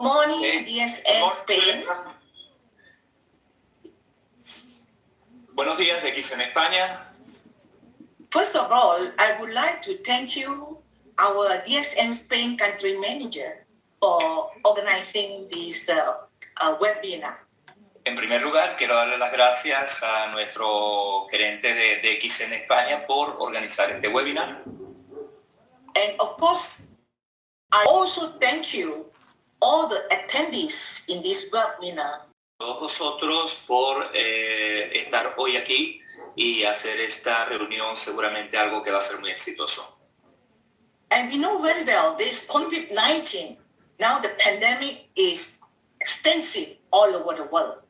morning, días en Spain. Buenos días de aquí en España. First of all, I would like to thank you, our DSN Spain country manager, for organizing this webinar. En primer lugar, quiero darle las gracias a nuestro gerente de DX en España por organizar este webinar. And of course, I also thank you, all the attendees in this webinar. Todos vosotros por estar hoy aquí y hacer esta reunión, seguramente algo que va a ser muy exitoso. And we know very well this COVID-19, now the pandemic is extensive all over the world.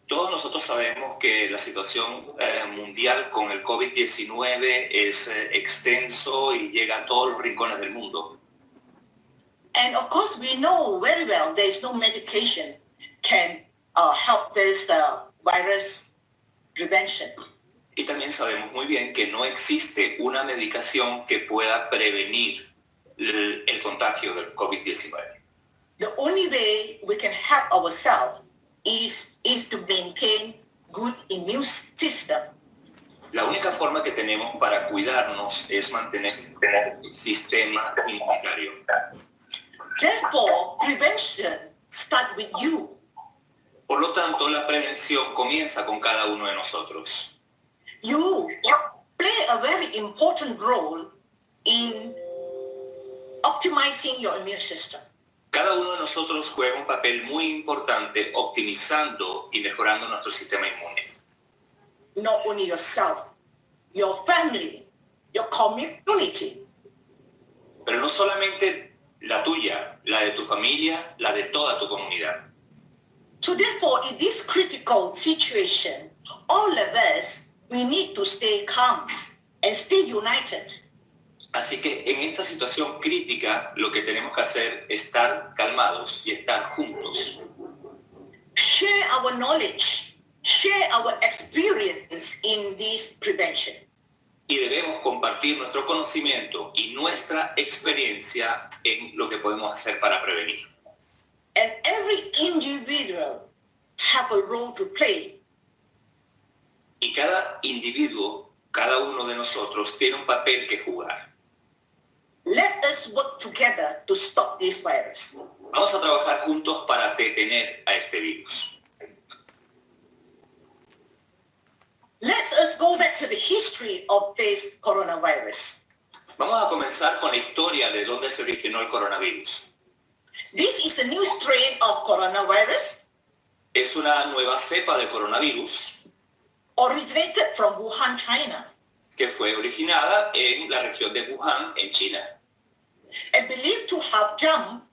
Todos nosotros sabemos que la situación mundial con el COVID-19 es extenso y llega a todos los rincones del mundo. And of course, we know very well there is no medication can help this virus prevention. Y también sabemos muy bien que no existe una medicación que pueda prevenir el contagio del COVID-19. The only way we can help ourselves is to maintain good immune system. La única forma que tenemos para cuidarnos es mantener el sistema inmunitario. Therefore, prevention starts with you. Por lo tanto, la prevención comienza con cada uno de nosotros. You play a very important role in optimizing your immune system. Cada uno de nosotros juega un papel muy importante optimizando y mejorando nuestro sistema inmune. Not only yourself, your family, your community. Pero no solamente la tuya, la de tu familia, la de toda tu comunidad. So therefore, in this critical situation, all of us, we need to stay calm and stay united. Así que en esta situación crítica, lo que tenemos que hacer es estar calmados y estar juntos. Share our knowledge, share our experience in this prevention. Y debemos compartir nuestro conocimiento y nuestra experiencia en lo que podemos hacer para prevenir. And every individual have a role to play. Y cada individuo, cada uno de nosotros, tiene un papel que jugar. Let us work together to stop this virus. Vamos a trabajar juntos para detener a este virus. Let us go back to the history of this coronavirus. Vamos a comenzar con la historia de dónde se originó el coronavirus. This is a new strain of coronavirus. Es una nueva cepa de coronavirus Originated from Wuhan, China. que fue originada en la región de Wuhan, en China. And believed to have jumped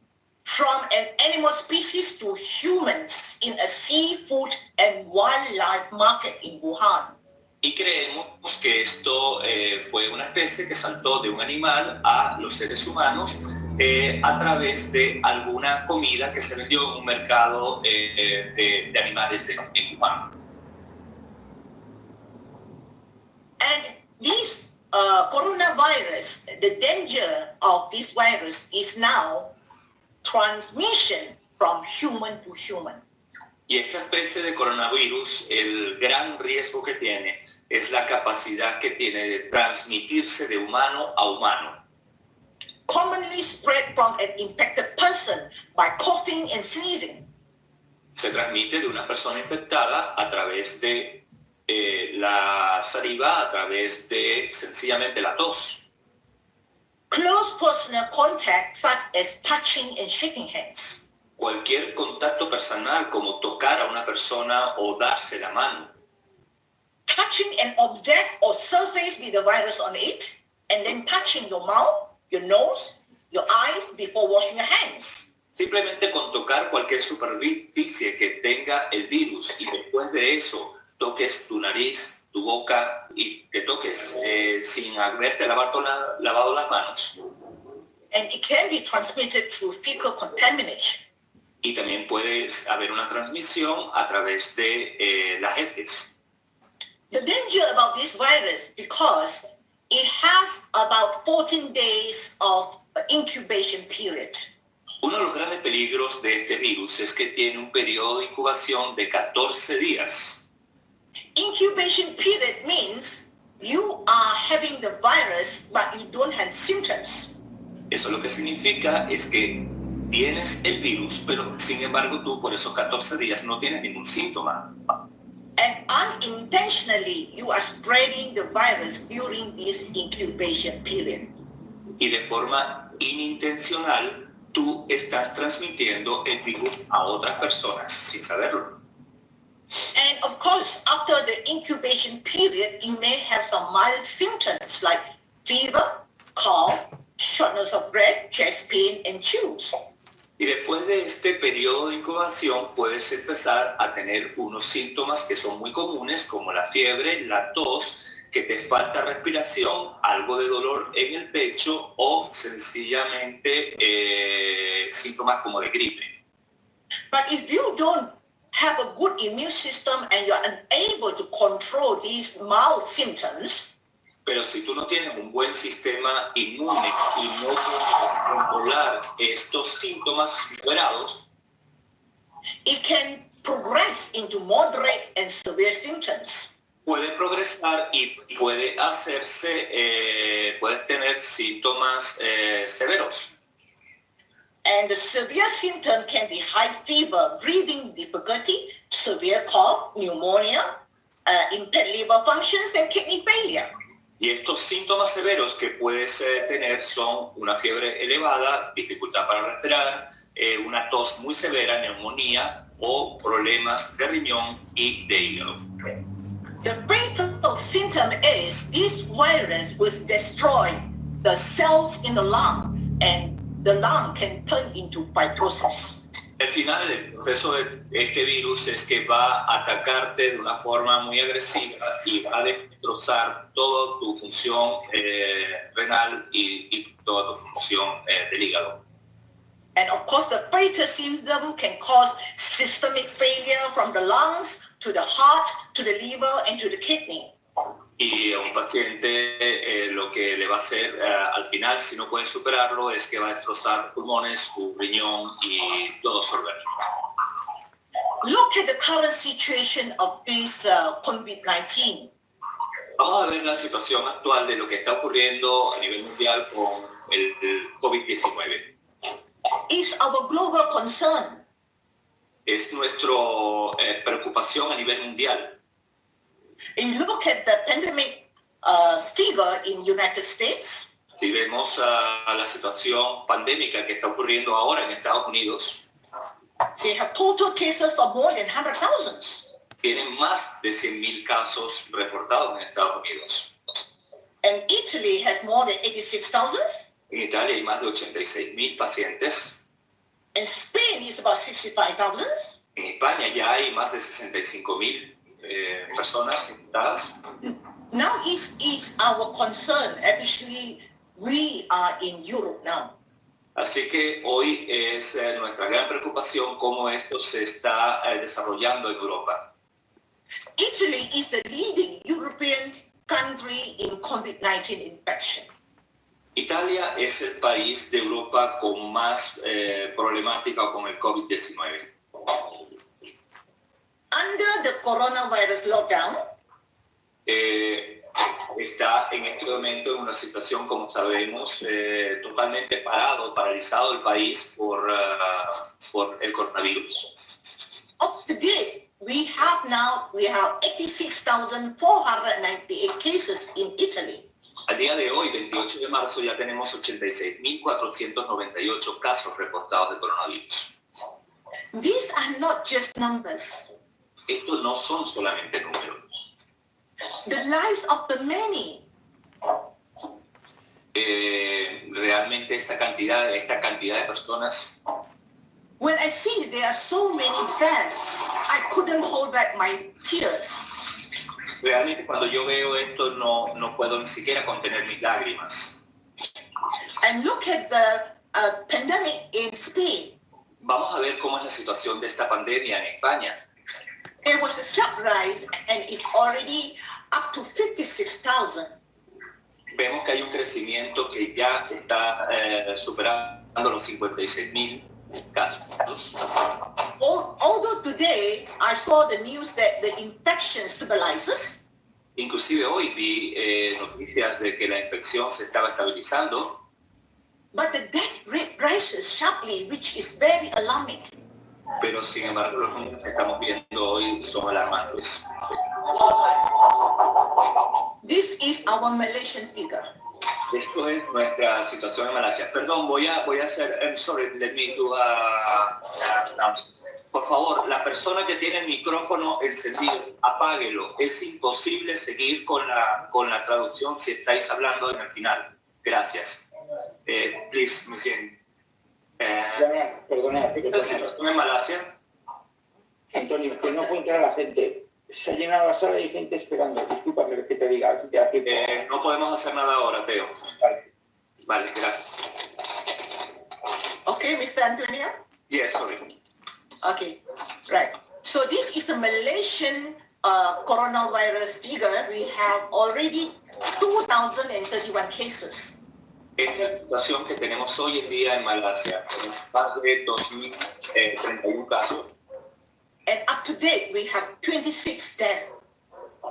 from an animal species to humans in a seafood and wildlife market in Wuhan. Y creemos que esto fue una especie que saltó de un animal a los seres humanos a través de alguna comida que se vendió en un mercado de animales en Wuhan. And this coronavirus, the danger of this virus is now transmission from human to human. Y esta especie de coronavirus, el gran riesgo que tiene es la capacidad que tiene de transmitirse de humano a humano. Commonly spread from an infected person by coughing and sneezing. Se transmite de una persona infectada a través de la saliva, a través de sencillamente la tos. Close personal contact such as touching and shaking hands. Cualquier contacto personal como tocar a una persona o darse la mano. Touching an object or surface with the virus on it, and then touching your mouth, your nose, your eyes before washing your hands. Simplemente con tocar cualquier superficie que tenga el virus y después de eso toques tu nariz, tu boca y te toques sin haberte lavado las manos. And it can be transmitted through fecal contamination. Y también puede haber una transmisión a través de las heces. The danger about this virus because it has about 14 days of incubation period. Uno de los grandes peligros de este virus es que tiene un periodo de incubación de 14 días. Incubation period means you are having the virus, but you don't have symptoms. Eso lo que significa es que tienes el virus, pero sin embargo tú por esos 14 días no tienes ningún síntoma. And unintentionally, you are spreading the virus during this incubation period. Y de forma inintencional, tú estás transmitiendo el virus a otras personas sin saberlo. And of course, after the incubation period, you may have some mild symptoms like fever, cough, shortness of breath, chest pain, and chills. Y después de este periodo de incubación puedes empezar a tener unos síntomas que son muy comunes, como la fiebre, la tos, que te falta respiración, algo de dolor en el pecho o sencillamente síntomas como de gripe. But if you don't have a good immune system and you're unable to control these mild symptoms, Pero si tú no tienes un buen sistema inmune y no puedes controlar estos síntomas moderados, it can progress into moderate and severe symptoms. puede progresar y puede puedes tener síntomas severos. And the severe symptom can be high fever, breathing difficulty, severe cough, pneumonia, impaired liver functions, and kidney failure. Y estos síntomas severos que puedes tener son una fiebre elevada, dificultad para respirar, una tos muy severa, neumonía o problemas de riñón y de hígado. The fatal symptom is this virus will destroy the cells in the lungs, and the lung can turn into fibrosis. El final del proceso de este virus es que va a atacarte de una forma muy agresiva y va a destrozar toda tu función renal y toda tu función del hígado. And of course, the fatal symptom can cause systemic failure from the lungs to the heart, to the liver, and to the kidney. Y a un paciente lo que le va a hacer al final, si no puede superarlo, es que va a destrozar pulmones, su riñón y todo su organismo. Look at the current situation of this COVID-19. Vamos a ver la situación actual de lo que está ocurriendo a nivel mundial con el COVID-19. It's our global concern. Es nuestra preocupación a nivel mundial. And you look at the pandemic figure in United States. Si vemos la situación pandémica que está ocurriendo ahora en Estados Unidos, They have total cases of more than 100,000. tienen más de 100.000 casos reportados en Estados Unidos. And Italy has more than 86,000. En Italia hay más de 86.000 pacientes. And Spain is about 65,000. En España ya hay más de 65.000 personas infectadas. Now is our concern. Actually, we are in Europe now. Así que hoy es nuestra gran preocupación cómo esto se está desarrollando en Europa. Italy is the leading European country in COVID-19 infection. Italia es el país de Europa con más problemática con el COVID-19. Under the coronavirus lockdown, está en este momento en una situación, como sabemos, totalmente paralizado el país por el coronavirus. up to date, we have 86,498 cases in Italy. Al día de hoy, 28 de marzo, ya tenemos 86.498 casos reportados de coronavirus. These are not just numbers. Estos no son solamente números. The lives of the many. Realmente esta cantidad de personas, When I see there are so many dead, I couldn't hold back my tears. realmente cuando yo veo esto no puedo ni siquiera contener mis lágrimas. And look at the pandemic in Spain. Vamos a ver cómo es la situación de esta pandemia en España. There was a sharp rise and it's already up to 56,000. vemos que hay un crecimiento que ya está superando los 56.000 casos. Although today I saw the news that the infection stabilizes, Inclusive hoy vi noticias de que la infección se estaba estabilizando, but the death rate rises sharply, which is very alarming. pero sin embargo los números que estamos viendo hoy son alarmantes. This is our Malaysian figure. Esto es nuestra situación en Malasia. Perdón, voy a hacer, I'm sorry, let me do por favor, la persona que tiene el micrófono encendido, apáguelo. Es imposible seguir con la traducción si estáis hablando en el final. Gracias. Please, monsieur. Perdona. ¿La situación en Malasia? Antonio, que no puede entrar la gente. Se ha llenado la sala y hay gente esperando. Discúlpame que te diga. No podemos hacer nada ahora, Teo. Vale, gracias. Okay, Mr. Antonio? Yes, sorry. Okay, right. So this is a Malaysian coronavirus figure. We have already 2,031 cases. Esta es la situación que tenemos hoy en día en Malasia, con más de 2.031 casos. And up to date, we have 26 deaths.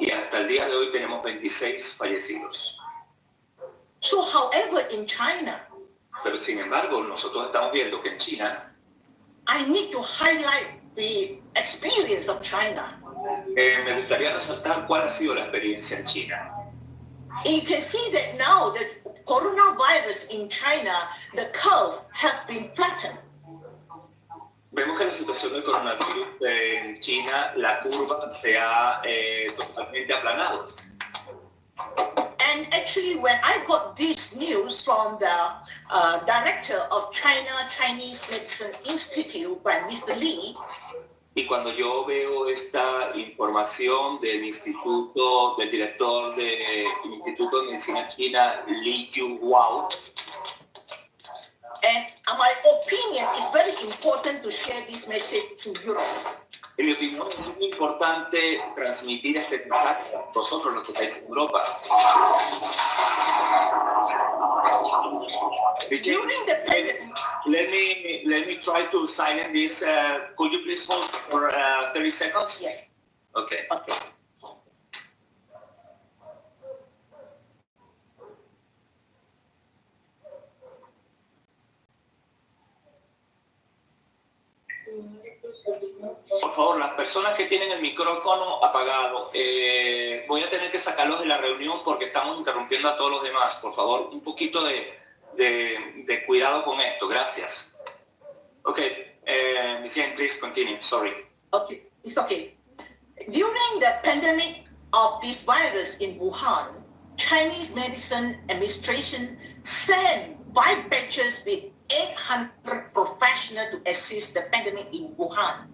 Y hasta el día de hoy tenemos 26 fallecidos. So however, in China, Pero sin embargo, nosotros estamos viendo que en China, I need to highlight the experience of China. me gustaría resaltar cuál ha sido la experiencia en China. You can see that now the coronavirus in China, the curve has been flattened. Vemos que la situación del coronavirus en China, la curva se ha totalmente aplanado. And actually, when I got this news from the director of Chinese Medicine Institute by Mr. Lee, Y cuando yo veo esta información del director del Instituto de Medicina China, Li Yuhua, and my opinion is very important to share this message to Europe. en mi opinión es muy importante transmitir este mensaje a vosotros los que estáis en Europa. During the pandemic, Let me try to silence this. Could you please hold for 30 seconds? yes, Okay. okay. Por favor, las personas que tienen el micrófono apagado, voy a tener que sacarlos de la reunión porque estamos interrumpiendo a todos los demás. Por favor, un poquito de cuidado con esto. Gracias. Okay, Miss please continue. Sorry. Okay, it's okay. During the pandemic of this virus in Wuhan, Chinese Medicine Administration sent 5 batches with 800 professionals to assist the pandemic in Wuhan.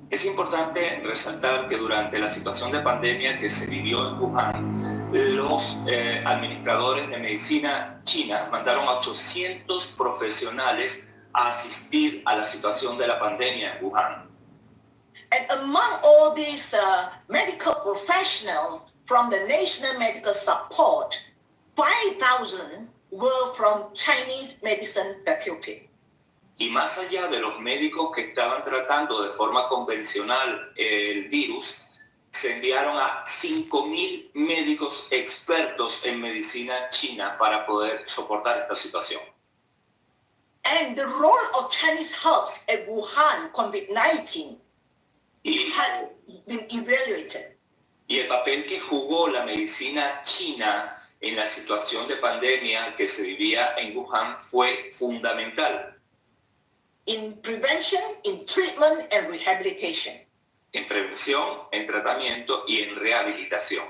Es importante resaltar que durante la situación de pandemia que se vivió en Wuhan, los administradores de medicina china mandaron a 800 profesionales a asistir a la situación de la pandemia en Wuhan. And among all these medical professionals from the National Medical Support, 5,000 were from Chinese Medicine Faculty. Y más allá de los médicos que estaban tratando de forma convencional el virus, se enviaron a 5.000 médicos expertos en medicina china para poder soportar esta situación. And the role of Chinese herbs at Wuhan COVID-19 had been evaluated. Y el papel que jugó la medicina china en la situación de pandemia que se vivía en Wuhan fue fundamental. In prevention, in treatment, and rehabilitation. En prevención, en tratamiento y en rehabilitación.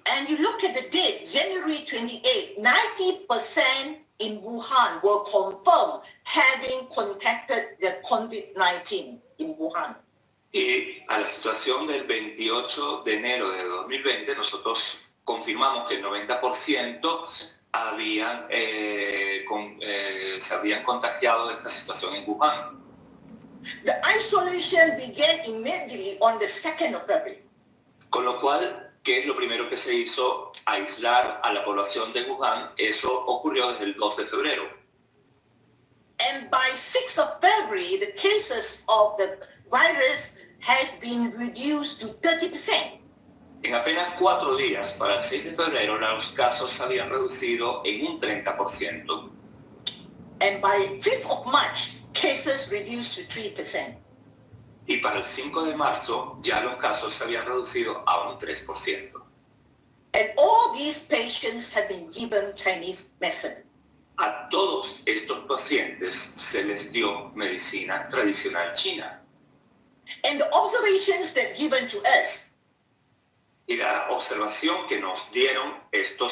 And you look at the date, January 28, 90% in Wuhan were confirmed having contacted the COVID-19 in Wuhan. Y a la situación del 28 de enero de 2020, nosotros confirmamos que el 90% se habían contagiado de esta situación en Wuhan. The isolation began immediately on the 2nd of February. Con lo cual, ¿qué es lo primero que se hizo? Aislar a la población de Wuhan. Eso ocurrió desde el 2 de febrero. And by 6th of February, the cases of the virus has been reduced to 30%. En apenas 4 días, para el 6 de febrero, los casos se habían reducido en un 30%. And by 5th of March, cases reduced to 3%. Y para el 5 de marzo, ya los casos se habían reducido a un 3%. And all these patients have been given Chinese medicine. A todos estos pacientes se les dio medicina tradicional china. And the observations that given to us, Y la observación que nos dieron esta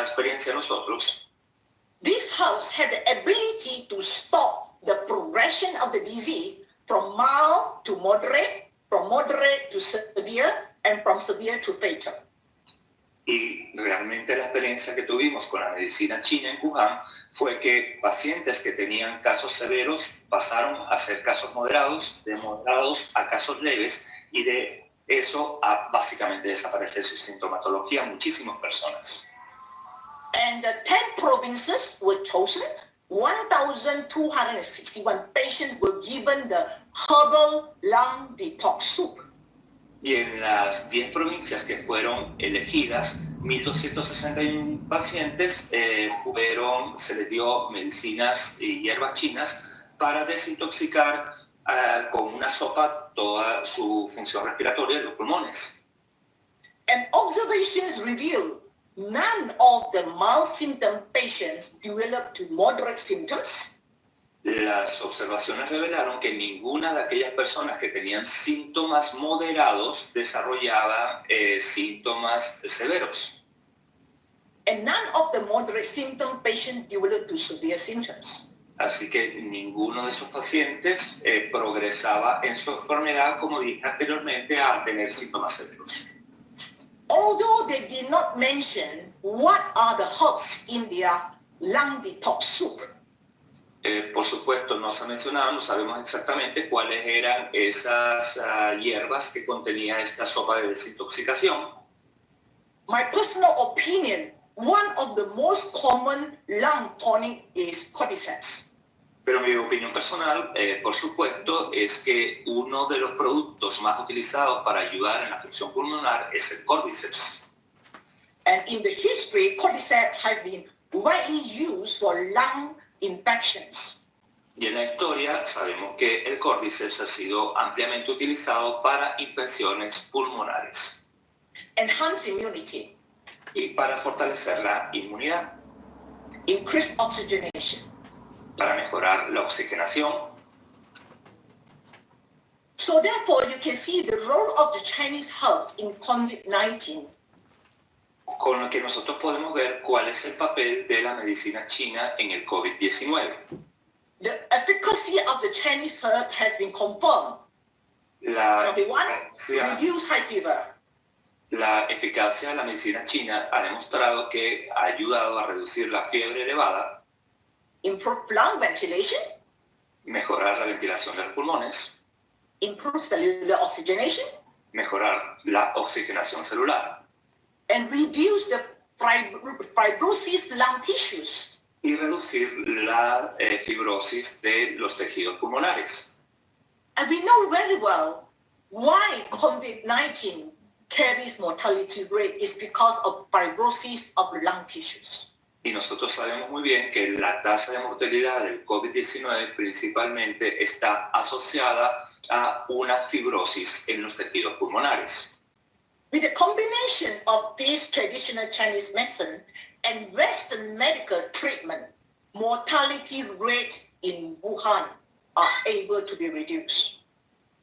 experiencia a nosotros, these herbs have the ability to stop the progression of the disease from mild to moderate, from moderate to severe, and from severe to fatal. y realmente la experiencia que tuvimos con la medicina china en Wuhan fue que pacientes que tenían casos severos pasaron a ser casos moderados, de moderados a casos leves, y de eso a básicamente desaparecer su sintomatología muchísimas personas. And the 10 provinces were chosen. 1,261 patients were given the herbal lung detox soup. Y en las 10 provincias que fueron elegidas, 1.261 pacientes se les dio medicinas y hierbas chinas para desintoxicar con una sopa toda su función respiratoria de los pulmones. And observations reveal none of the mild symptom patients developed to moderate symptoms. Las observaciones revelaron que ninguna de aquellas personas que tenían síntomas moderados desarrollaba síntomas severos. And none of the moderate symptom patients developed to severe symptoms. Así que ninguno de esos pacientes progresaba en su enfermedad, como dije anteriormente, a tener síntomas severos. Although they did not mention what are the herbs in their lung detox soup, Por supuesto, no se ha mencionado, no sabemos exactamente cuáles eran esas hierbas que contenía esta sopa de desintoxicación. my personal opinion, one of the most common lung tonic is cordyceps. Pero mi opinión personal, por supuesto, es que uno de los productos más utilizados para ayudar en la función pulmonar es el cordyceps. And in the history, cordyceps has been widely used for lung infections. Y en la historia sabemos que el cordyceps ha sido ampliamente utilizado para infecciones pulmonares Enhance immunity, y para fortalecer la inmunidad, increase oxygenation. para mejorar la oxigenación. So therefore, you can see the role of the Chinese health in COVID-19. Con lo que nosotros podemos ver cuál es el papel de la medicina china en el COVID-19. The efficacy of the Chinese herb has been confirmed. La Number one, eficacia, reduce high fever. la eficacia de la medicina china ha demostrado que ha ayudado a reducir la fiebre elevada, Improve lung ventilation, mejorar la ventilación de los pulmones, improve cellular oxygenation, mejorar la oxigenación celular and reduce the fibrosis lung tissues. y reducir la fibrosis de los tejidos pulmonares. And we know very well why COVID-19 carries mortality rate is because of fibrosis of the lung tissues. Y nosotros sabemos muy bien que la tasa de mortalidad del COVID-19 principalmente está asociada a una fibrosis en los tejidos pulmonares. With a combination of this traditional Chinese medicine and Western medical treatment, mortality rate in Wuhan are able to be reduced.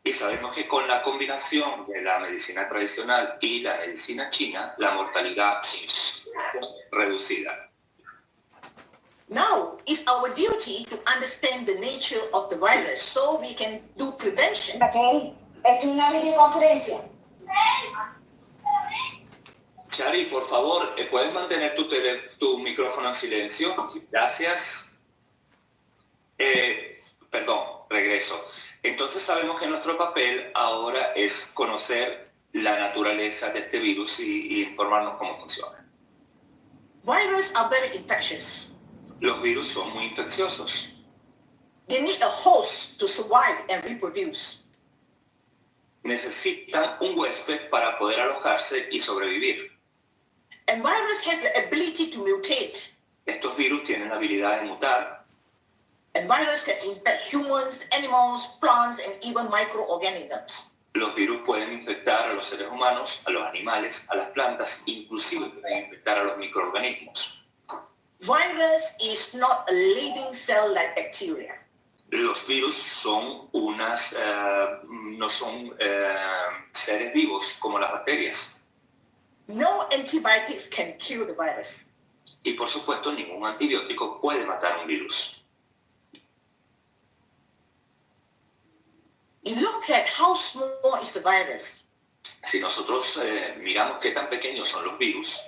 Y sabemos que con la combinación de la medicina tradicional y la medicina china, la mortalidad es reducida. Now, it's our duty to understand the nature of the virus so we can do prevention. Raquel, esto es una videoconferencia. Chari, por favor, ¿puedes mantener tu micrófono en silencio? Gracias. Perdón, regreso. Entonces sabemos que nuestro papel ahora es conocer la naturaleza de este virus y informarnos cómo funciona. Viruses are very infectious. Los virus son muy infecciosos. They need a host to survive and reproduce. Necesitan un huésped para poder alojarse y sobrevivir. And virus has the ability to mutate. Estos virus tienen la habilidad de mutar. And virus can infect humans, animals, plants, and even microorganisms. Los virus pueden infectar a los seres humanos, a los animales, a las plantas, inclusive pueden infectar a los microorganismos. Virus is not a living cell like bacteria. Los virus son no son seres vivos como las bacterias. No antibiotics can kill the virus. Y por supuesto, ningún antibiótico puede matar un virus. You look at how small is the virus. Si nosotros miramos qué tan pequeños son los virus,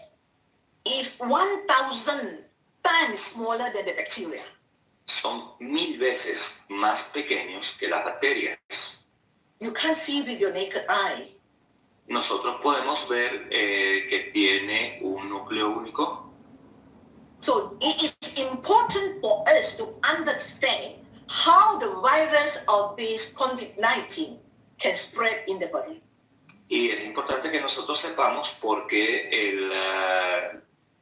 It's 1,000 times smaller than the bacteria. son 1000 veces más pequeños que las bacterias. You can't see with your naked eye. Nosotros podemos ver que tiene un núcleo único. So it is important for us to understand how the virus of this COVID-19 can spread in the body. Y es importante que nosotros sepamos por qué el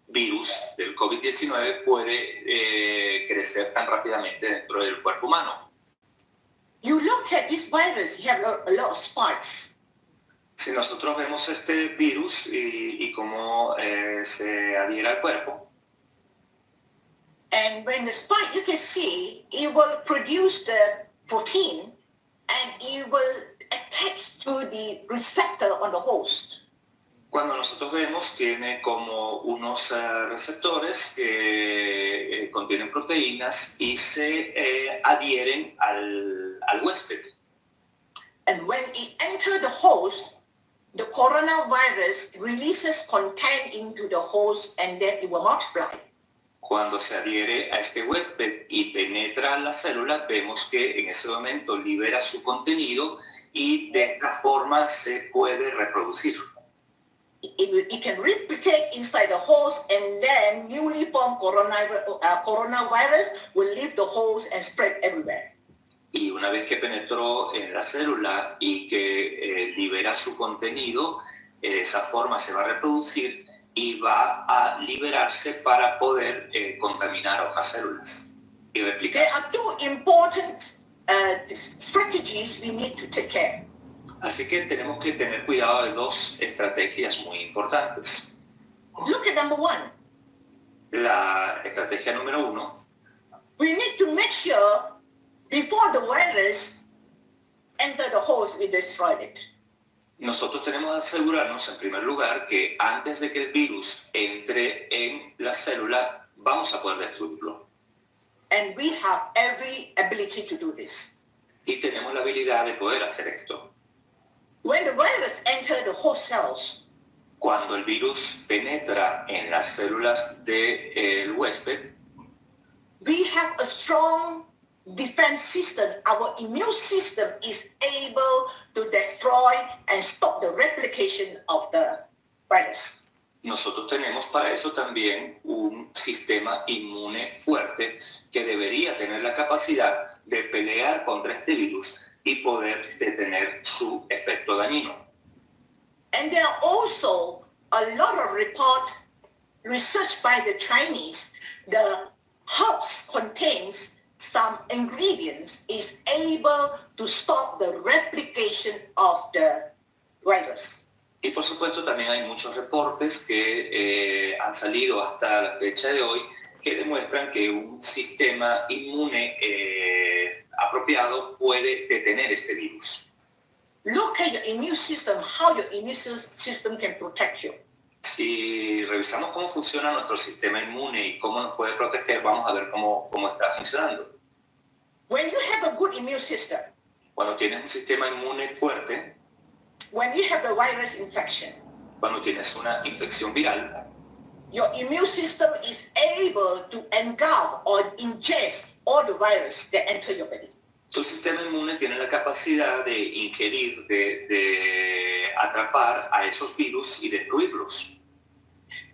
virus del COVID-19 puede crecer tan rápidamente dentro del cuerpo humano. You look at this virus, you have a lot of spikes. Si nosotros vemos este virus y cómo se adhiere al cuerpo, And when the spike, you can see, it will produce the protein and it will attach to the receptor on the host. cuando nosotros vemos, tiene como unos receptores que contienen proteínas y se adhieren al huésped. And when it enters the host, the coronavirus releases content into the host and then it will multiply. Cuando se adhiere a este huésped y penetra la célula, vemos que en ese momento libera su contenido y de esta forma se puede reproducir. It can replicate inside the host and then newly formed coronavirus will leave the host and spread everywhere. Y una vez que penetró en la célula y que libera su contenido, de esa forma se va a reproducir y va a liberarse para poder contaminar otras células y There replicarse. are two important strategies we need to take care. Así que tenemos que tener cuidado de dos estrategias muy importantes. Look at number one. La estrategia número 1, We need to make sure before the virus enter the host, we destroyed it. nosotros tenemos que asegurarnos en primer lugar que antes de que el virus entre en la célula, vamos a poder destruirlo. And we have every ability to do this. Y tenemos la habilidad de poder hacer esto. When the virus enters the host cells, Cuando el virus penetra en las células del huésped, we have a strong defense system. Our immune system is able to destroy and stop the replication of the virus. nosotros tenemos para eso también un sistema inmune fuerte que debería tener la capacidad de pelear contra este virus y poder detener su efecto dañino. And there are also a lot of research by the Chinese. The herbs contains some ingredients is able to stop the replication of the virus. Y por supuesto también hay muchos reportes que han salido hasta la fecha de hoy que demuestran que un sistema inmune apropiado puede detener este virus. Look at your immune system, how your immune system can protect you. Si revisamos cómo funciona nuestro sistema inmune y cómo nos puede proteger, vamos a ver cómo está funcionando. When you have a good immune system, Cuando tienes un sistema inmune fuerte, when you have the virus infection, cuando tienes una infección viral, your immune system is able to engulf or ingest all the virus that enter your body. Tu sistema inmune tiene la capacidad de ingerir, de atrapar a esos virus y destruirlos.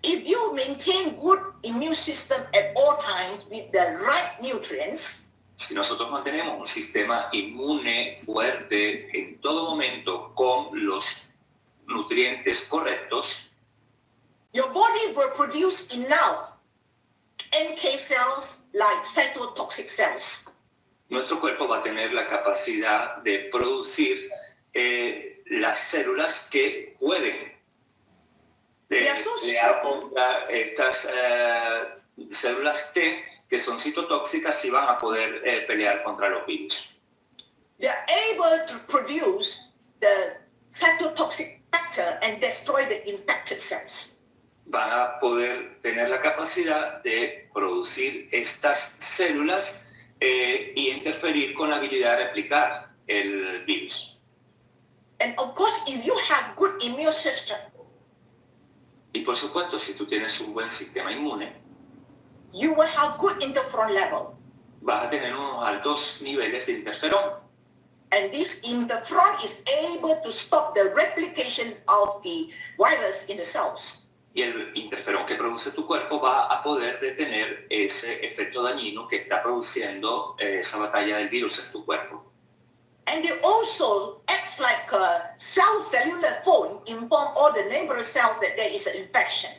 If you maintain good immune system at all times with the right nutrients, Si nosotros mantenemos un sistema inmune fuerte en todo momento con los nutrientes correctos, your body will produce enough NK cells like cytotoxic cells. nuestro cuerpo va a tener la capacidad de producir las células que pueden pelear contra estas células T que son citotóxicas y van a poder pelear contra los virus. They are able to produce the cytotoxic factor and destroy the infected cells. Van a poder tener la capacidad de producir estas células y interferir con la habilidad de replicar el virus. And of course, if you have good immune system, Y por supuesto, si tú tienes un buen sistema inmune, you will have good interferon level. vas a tener unos altos niveles de interferón. And this interferon is able to stop the replication of the virus in the cells. Y el interferón que produce tu cuerpo va a poder detener ese efecto dañino que está produciendo esa batalla del virus en tu cuerpo. And they also acts like a cellular phone, inform all the neighbor cells that there is an infection.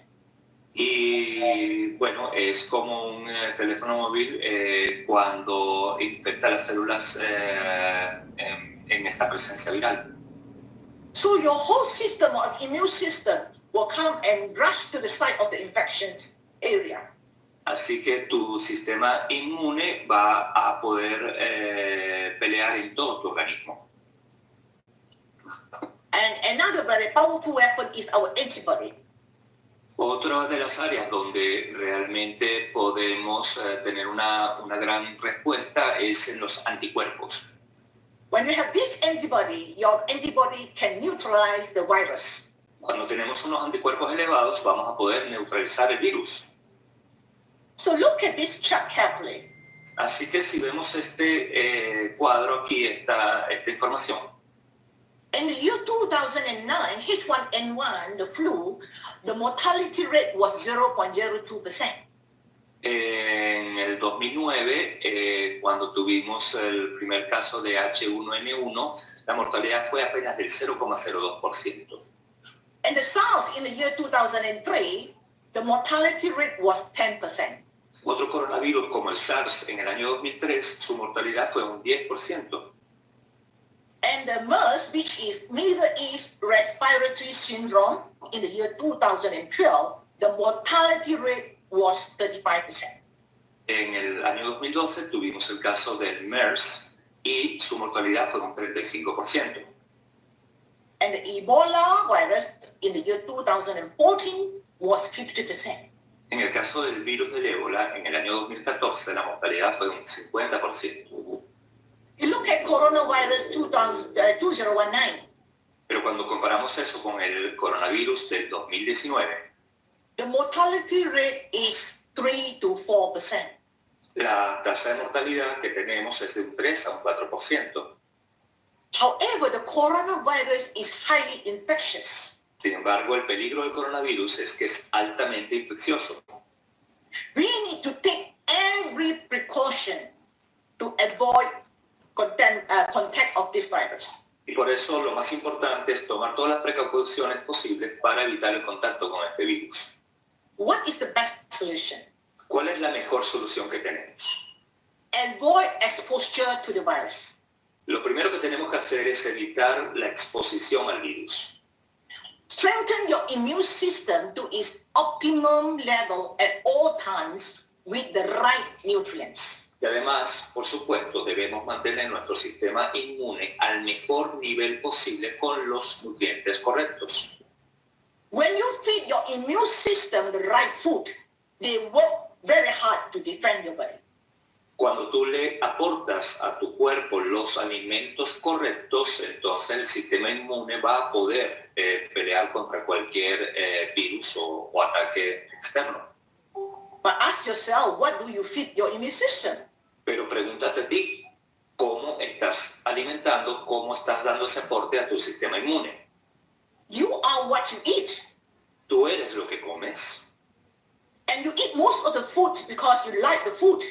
Y bueno, es como un teléfono móvil cuando infecta las células en esta presencia viral. So your whole system of immune system will come and rush to the site of the infection area. Así que tu sistema inmune va a poder pelear en todo tu organismo. And another very powerful weapon is our antibody. Otra de las áreas donde realmente podemos tener una gran respuesta es en los anticuerpos. When you have this antibody, your antibody can neutralize the virus. Cuando tenemos unos anticuerpos elevados, vamos a poder neutralizar el virus. So look at this chart carefully. Así que si vemos este cuadro aquí, esta información. In the year 2009, H1N1, the flu, the mortality rate was 0.02%. En el 2009, cuando tuvimos el primer caso de H1N1, la mortalidad fue apenas del 0,02%. And the SARS in the year 2003, the mortality rate was 10%. Otro coronavirus como el SARS en el año 2003, su mortalidad fue un 10%. And the MERS, which is Middle East Respiratory Syndrome, in the year 2012, the mortality rate was 35%. En el año 2012 tuvimos el caso del MERS y su mortalidad fue un 35%. And the Ebola virus in the year 2014 was 50%. En el caso del virus del ébola, en el año 2014 la mortalidad fue un 50%. You look at coronavirus 2019, Pero cuando comparamos eso con el coronavirus del 2019, the mortality rate is 3 to 4%. la tasa de mortalidad que tenemos es de un 3 a un 4%. However, the coronavirus is highly infectious. Sin embargo, el peligro del coronavirus es que es altamente infeccioso. We need to take every precaution to avoid contact of this virus. Y por eso lo más importante es tomar todas las precauciones posibles para evitar el contacto con este virus. What is the best solution? ¿Cuál es la mejor solución que tenemos? Avoid exposure to the virus. Lo primero que tenemos que hacer es evitar la exposición al virus. Strengthen your immune system to its optimum level at all times with the right nutrients. Y además, por supuesto, debemos mantener nuestro sistema inmune al mejor nivel posible con los nutrientes correctos. When you feed your immune system the right food, they work very hard to defend your body. Cuando tú le aportas a tu cuerpo los alimentos correctos, entonces el sistema inmune va a poder pelear contra cualquier virus o ataque externo. But ask yourself, what do you feed your immune system? Pero pregúntate a ti, ¿cómo preguntando cómo estás dando ese aporte a tu sistema inmune. You are what you eat. Tú eres lo que comes. And you eat most of the food because you like the food.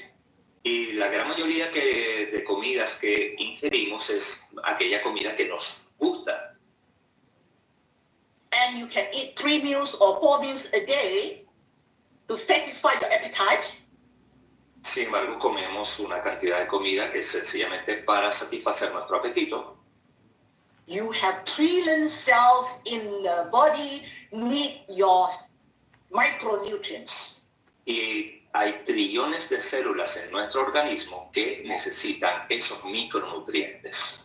Y la gran mayoría de comidas que ingerimos es aquella comida que nos gusta. And you can eat 3 meals or 4 meals a day to satisfy your appetite. Sin embargo, comemos una cantidad de comida que es sencillamente para satisfacer nuestro apetito. You have trillion cells in the body need your micronutrients. Y hay trillones de células en nuestro organismo que necesitan esos micronutrientes.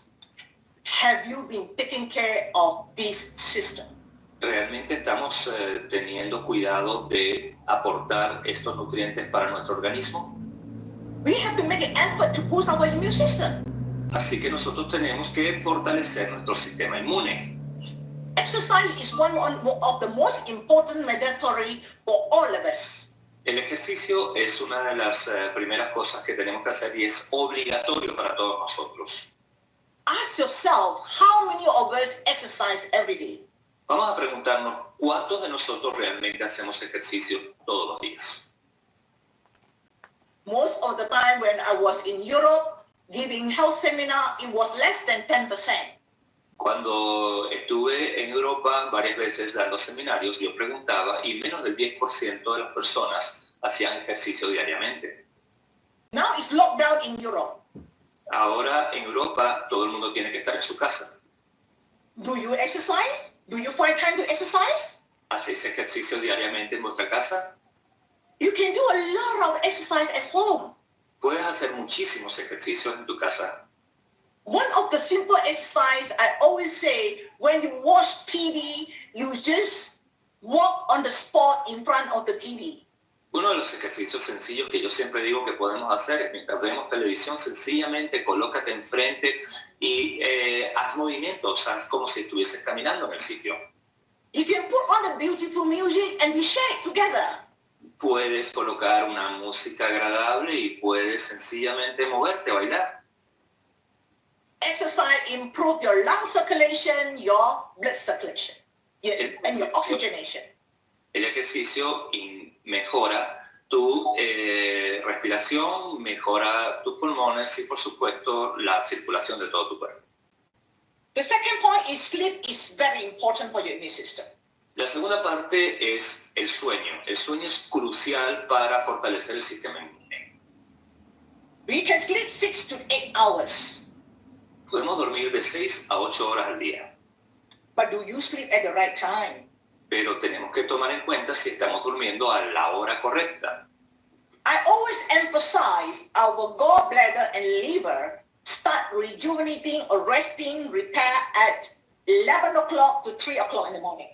Have you been taking care of this system? ¿Realmente estamos teniendo cuidado de aportar estos nutrientes para nuestro organismo? We have to make an effort to boost our immune system. Así que nosotros tenemos que fortalecer nuestro sistema inmune. Exercise is one of the most important mandatory for all of us. El ejercicio es una de las primeras cosas que tenemos que hacer y es obligatorio para todos nosotros. Ask yourself, how many of us exercise every day? Vamos a preguntarnos cuántos de nosotros realmente hacemos ejercicio todos los días. Most of the time when I was in Europe giving health seminar, it was less than 10%. Cuando estuve en Europa varias veces dando seminarios, yo preguntaba y menos del 10% de las personas hacían ejercicio diariamente. Now it's lockdown in Europe. Ahora en Europa todo el mundo tiene que estar en su casa. Do you exercise? Do you find time to exercise? ¿Hacéis ejercicio diariamente en vuestra casa? You can do a lot of exercise at home. Puedes hacer muchísimos ejercicios en tu casa. One of the simple exercise I always say, when you watch TV, you just walk on the spot in front of the TV. Uno de los ejercicios sencillos que yo siempre digo que podemos hacer es mientras vemos televisión, sencillamente colócate enfrente y haz movimientos, haz como si estuvieses caminando en el sitio. You can put on a beautiful music and we shake together. Puedes colocar una música agradable y puedes sencillamente moverte, bailar. Exercise improve your lung circulation, your blood circulation, and your oxygenation. El ejercicio mejora tu respiración, mejora tus pulmones y, por supuesto, la circulación de todo tu cuerpo. The second point is sleep is very important for your immune system. La segunda parte es el sueño. El sueño es crucial para fortalecer el sistema inmune. We can sleep 6 to 8 hours. Podemos dormir de 6 a 8 horas al día, But do you sleep at the right time? pero tenemos que tomar en cuenta si estamos durmiendo a la hora correcta. I always emphasize our gallbladder and liver start rejuvenating or resting, repair at 11 o'clock to 3 o'clock in the morning.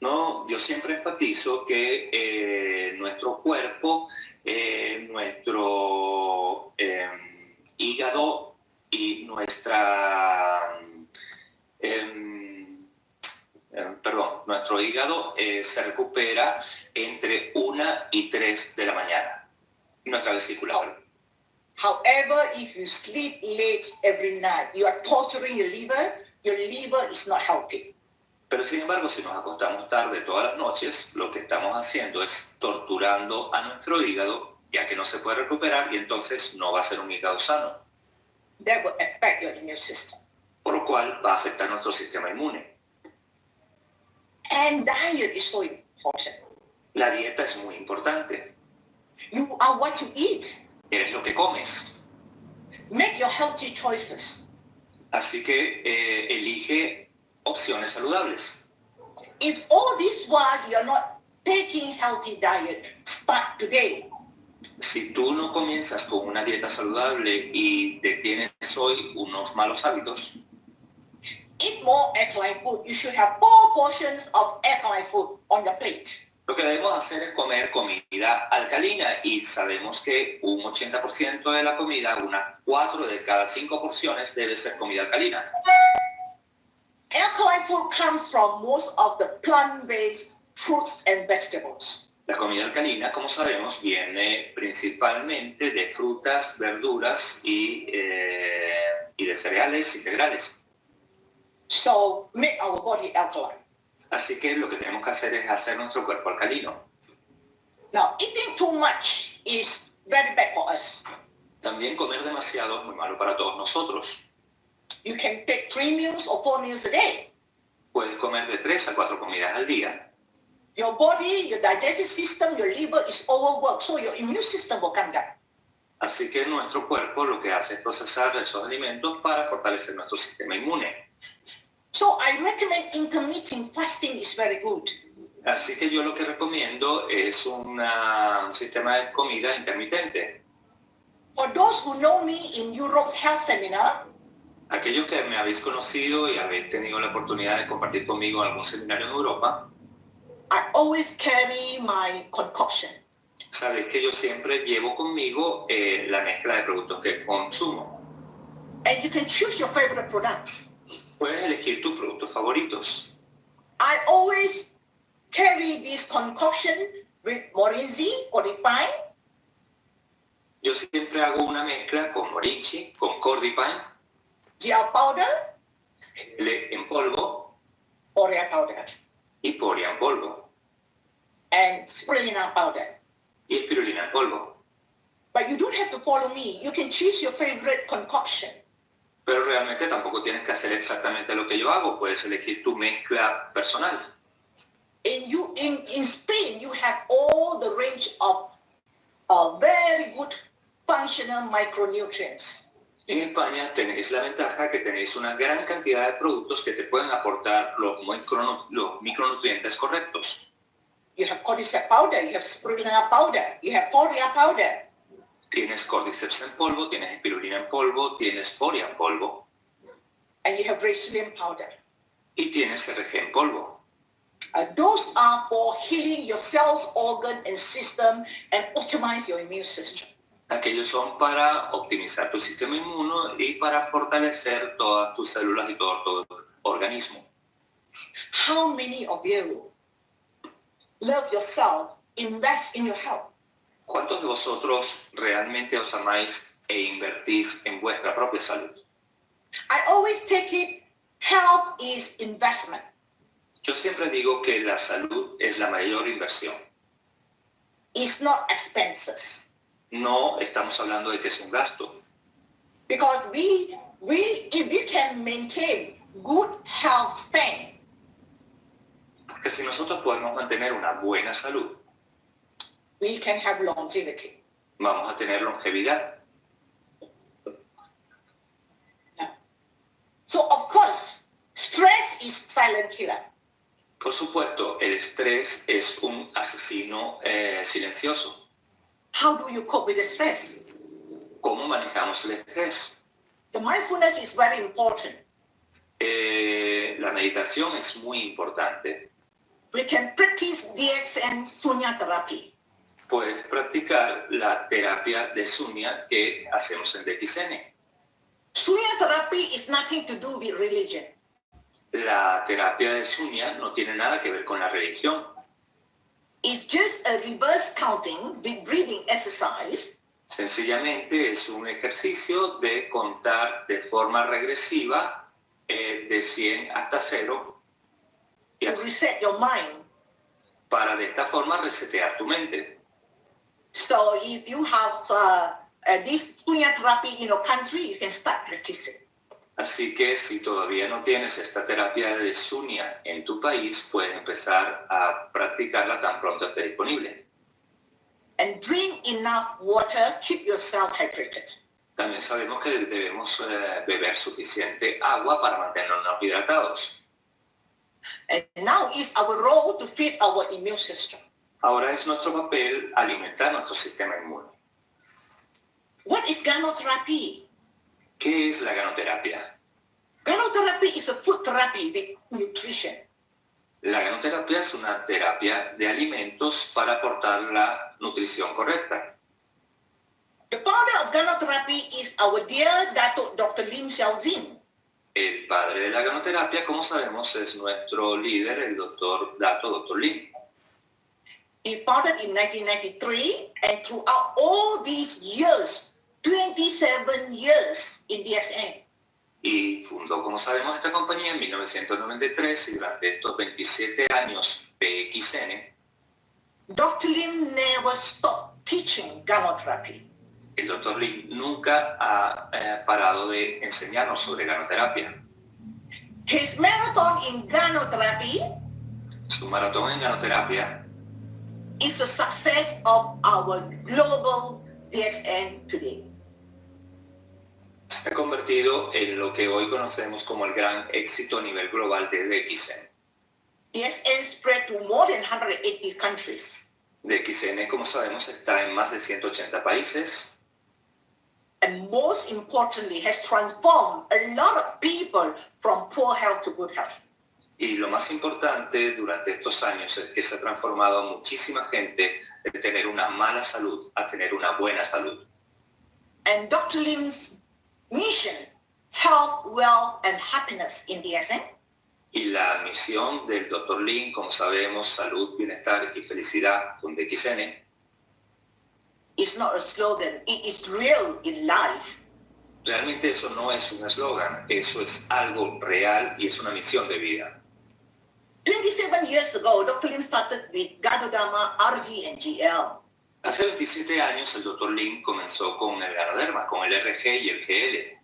No, yo siempre enfatizo que nuestro cuerpo, nuestro hígado y nuestro hígado se recupera entre 1 y 3 de la mañana. Nuestra vesícula. However, if you sleep late every night, you are torturing your liver is not healthy. Pero sin embargo, si nos acostamos tarde todas las noches, lo que estamos haciendo es torturando a nuestro hígado, ya que no se puede recuperar y entonces no va a ser un hígado sano. That will affect your immune system. Por lo cual va a afectar nuestro sistema inmune. And diet is so important. La dieta es muy importante. You are what you eat. Eres lo que comes. Make your healthy choices. Así que elige opciones saludables. If all this while you're not taking healthy diet, start today. Si tú no comienzas con una dieta saludable y detienes hoy unos malos hábitos, Eat more alkaline food. You should have 4 portions of alkaline food on your plate. lo que debemos hacer es comer comida alcalina y sabemos que un 80% de la comida, unas 4 de cada 5 porciones debe ser comida alcalina. Alkaline food comes from most of the plant-based fruits and vegetables. La comida alcalina, como sabemos, viene principalmente de frutas, verduras y y de cereales integrales. So make our body alkaline. Así que lo que tenemos que hacer es hacer nuestro cuerpo alcalino. Now, eating too much is very bad for us. También comer demasiado es muy malo para todos nosotros. You can take 3 meals or 4 meals a day. Puedes comer de 3 a 4 comidas al día. Your body, your digestive system, your liver is overworked, so your immune system will come down. Así que nuestro cuerpo lo que hace es procesar esos alimentos para fortalecer nuestro sistema inmune. So I recommend intermittent fasting is very good. Así que yo lo que recomiendo es un sistema de comida intermitente. For those who know me in Europe's health seminar, Aquellos que me habéis conocido y habéis tenido la oportunidad de compartir conmigo algún seminario en Europa, I always carry my concoction. sabéis que yo siempre llevo conmigo la mezcla de productos que consumo. And you can choose your favorite products. Puedes elegir tus productos favoritos. I always carry this concoction with morinzi or pine, Yo siempre hago una mezcla con morichi, con cordipine, gia powder, en polvo orea powder, y poria en polvo and spirulina powder. y espirulina en polvo. But you don't have to follow me. You can choose your favorite concoction. Pero realmente tampoco tienes que hacer exactamente lo que yo hago. Puedes elegir tu mezcla personal. In Spain, you have all the range of very good functional micronutrients. En España tenéis la ventaja que tenéis una gran cantidad de productos que te pueden aportar los micronutrientes correctos. You have cordyceps powder, you have spirulina powder, you have poria powder. Tienes cordyceps en polvo, tienes espirulina en polvo, tienes poria en polvo And you have psyllium powder. y tienes RG en polvo. Those are for healing your cells, organ, and system and optimize your immune system. Aquellos son para optimizar tu sistema inmuno y para fortalecer todas tus células y todo tu organismo. How many of you love yourself, invest in your health? ¿Cuántos de vosotros realmente os amáis e invertís en vuestra propia salud? I always take it, health is investment. Yo siempre digo que la salud es la mayor inversión. It's not expenses. No estamos hablando de que es un gasto. Because if we can maintain good health span, Porque si nosotros podemos mantener una buena salud, we can have longevity. vamos a tener longevidad. So of course, stress is silent killer. Por supuesto, el estrés es un asesino silencioso. How do you cope with the stress? ¿Cómo manejamos el estrés? The mindfulness is very important. La meditación es muy importante. We can practice DXN Sunya therapy. Puedes practicar la terapia de Sunya que hacemos en DXN. Sunya therapy is nothing to do with religion. La terapia de Sunya no tiene nada que ver con la religión. It's just a reverse counting with breathing exercise. Sencillamente es un ejercicio de contar de forma regresiva de 100 hasta 0 y To así, reset your mind. para de esta forma resetear tu mente. So if you have this Sunya therapy in your country, you can start practicing. Así que si todavía no tienes esta terapia de Sunya en tu país, puedes empezar a practicarla tan pronto esté disponible. And drink enough water, keep yourself hydrated. También sabemos que debemos beber suficiente agua para mantenernos hidratados. And now it's our role to feed our immune system. Ahora es nuestro papel alimentar nuestro sistema inmune. What is ganoterapy? ¿Qué es la ganoterapia? Ganoterapy is a food therapy with nutrition. La ganoterapia es una terapia de alimentos para aportar la nutrición correcta. The founder of ganoterapy is our dear Dr. Lim Xiaozin. El padre de la ganoterapia, como sabemos, es nuestro líder, el doctor Lim. He founded in 1993, and throughout all these years, 27 years in DSN, y fundó, como sabemos, esta compañía en 1993 y durante estos 27 años de XN, Dr. Lim never stopped teaching gynotherapy. el Dr. Lim nunca ha parado de enseñarnos sobre ganoterapia. His marathon in gynotherapy Su maratón en ganoterapia is the success of our global DXN today. se ha convertido en lo que hoy conocemos como el gran éxito a nivel global de DXN. DXN spread to more than 180 countries. DXN, como sabemos, está en más de 180 países And most importantly, has transformed a lot of people from poor health to good health. y lo más importante durante estos años es que se ha transformado a muchísima gente de tener una mala salud a tener una buena salud. And Dr. Lim's mission, health, wealth, and happiness in DSN, Y la misión del Dr. Lim, como sabemos, salud, bienestar y felicidad con DXN, is not a slogan, it is real in life. realmente eso no es un eslogan, eso es algo real y es una misión de vida. 27 years ago, Dr. Lim started with Ganoderma, RG, and GL. Hace 27 años el Dr. Lim comenzó con el ganoderma, con el RG y el GL.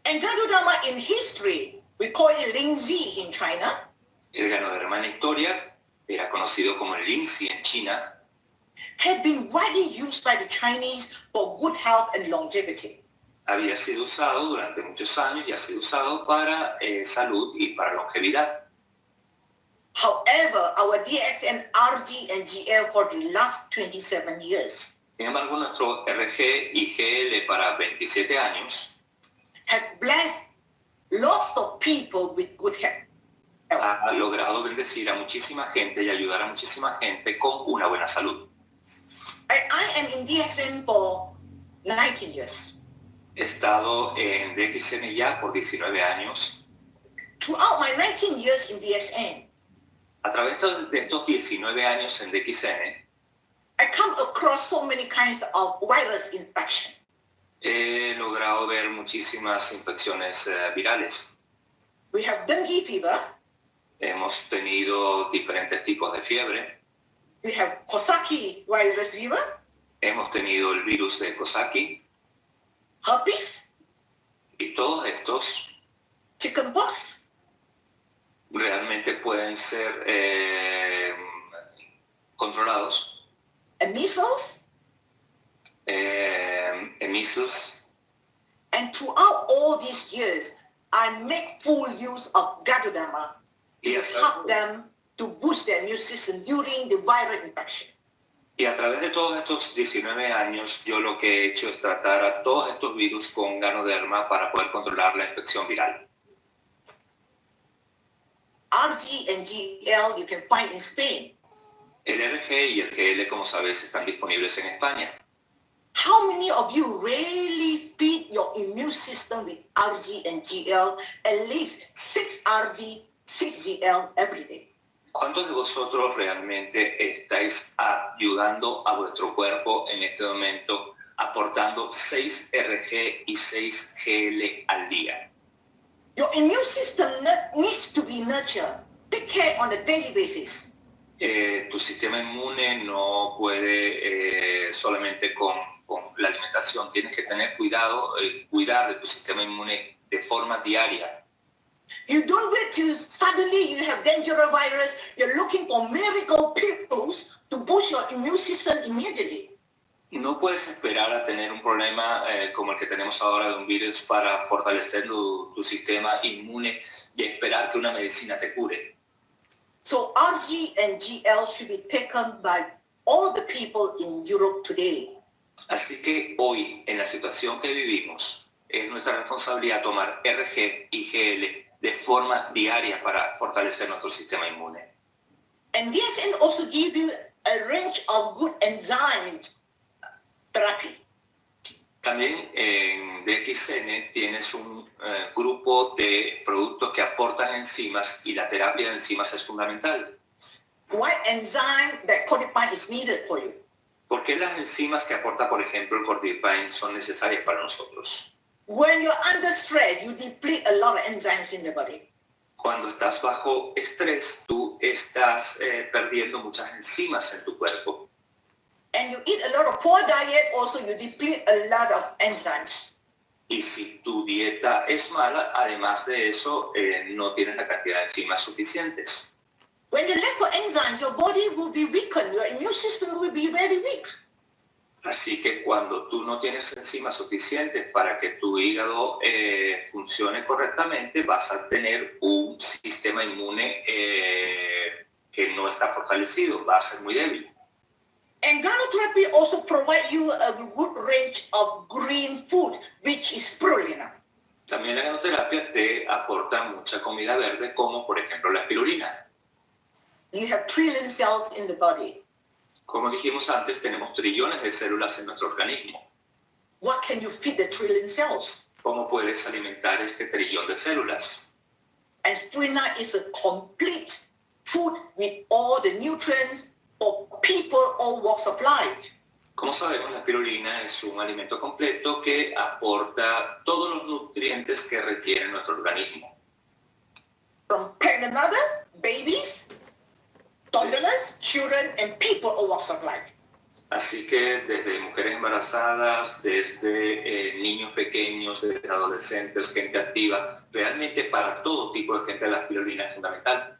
And Ganoderma in history, we call it Lingzi in China. El ganoderma en la historia era conocido como el Linzi en China, had been widely used by the Chinese for good health and longevity. había sido usado durante muchos años y ha sido usado para salud y para longevidad. However, our DXN, RG, and GL for the last 27 years Sin embargo, nuestro RG y GL para 27 años has blessed lots of people with good health. ha logrado bendecir a muchísima gente y ayudar a muchísima gente con una buena salud. I am in DXN for 19 years. He estado en DXN ya por 19 años. Throughout my 19 years in DXN, A través de estos 19 años en DXN, I come across so many kinds of virus infection. he logrado ver muchísimas infecciones virales. We have dengue fever, Hemos tenido diferentes tipos de fiebre. we have Coxsackie virus fever, Hemos tenido el virus de Coxsackie herpes, y todos estos chickenpox, realmente pueden ser controlados. and measles. Measles. And throughout all these years, I make full use of Ganoderma Y to a, help them to boost their immune system during the viral infection. y a través de todos estos 19 años, yo lo que he hecho es tratar a todos estos virus con ganoderma para poder controlar la infección viral. RG and GL you can find in Spain. El RG y el GL, como sabes, están disponibles en España. How many of you really feed your immune system with RG and GL at least 6 RG, 6 GL every day? ¿Cuántos de vosotros realmente estáis ayudando a vuestro cuerpo en este momento aportando 6 RG y 6 GL al día? Your immune system needs to be nurtured. Take care on a daily basis. Tu sistema inmune no puede solamente con la alimentación. Tienes que tener cuidado, cuidar de tu sistema inmune de forma diaria. You don't wait till suddenly you have dangerous virus. You're looking for miracle pills to boost your immune system immediately. No puedes esperar a tener un problema como el que tenemos ahora de un virus para fortalecer tu sistema inmune y esperar que una medicina te cure. So RG and GL should be taken by all the people in Europe today. Así que hoy, en la situación que vivimos, es nuestra responsabilidad tomar RG y GL de forma diaria para fortalecer nuestro sistema inmune. And DSN also give you a range of good enzyme therapy. También en DXN tienes un grupo de productos que aportan enzimas y la terapia de enzimas es fundamental. What enzyme that codipine is needed for you? ¿Por qué las enzimas que aporta, por ejemplo, el cordipine son necesarias para nosotros? When you're under stress, you deplete a lot of enzymes in the body. Cuando estás bajo estrés, tú estás perdiendo muchas enzimas en tu cuerpo. And you eat a lot of poor diet, also you deplete a lot of enzymes. Y si tu dieta es mala, además de eso, no tienes la cantidad de enzimas suficientes. When you lack of enzymes, your body will be weakened. Your immune system will be very weak. Así que cuando tú no tienes enzimas suficientes para que tu hígado funcione correctamente, vas a tener un sistema inmune que no está fortalecido, va a ser muy débil. And gynotherapy also provides you a good range of green food, which is spirulina. También la genoterapia te aporta mucha comida verde, como por ejemplo la espirulina. You have trillion cells in the body. Como dijimos antes, tenemos trillones de células en nuestro organismo. What can you feed the trillion cells? ¿Cómo puedes alimentar este trillón de células? And spirulina is a complete food with all the nutrients for people all walks of life. Como sabemos, la espirulina es un alimento completo que aporta todos los nutrientes que requiere nuestro organismo. From pregnant mother, babies, toddlers, children, and people all walks of life. Así que desde mujeres embarazadas, desde niños pequeños, desde adolescentes, gente activa, realmente para todo tipo de gente la espirulina es fundamental.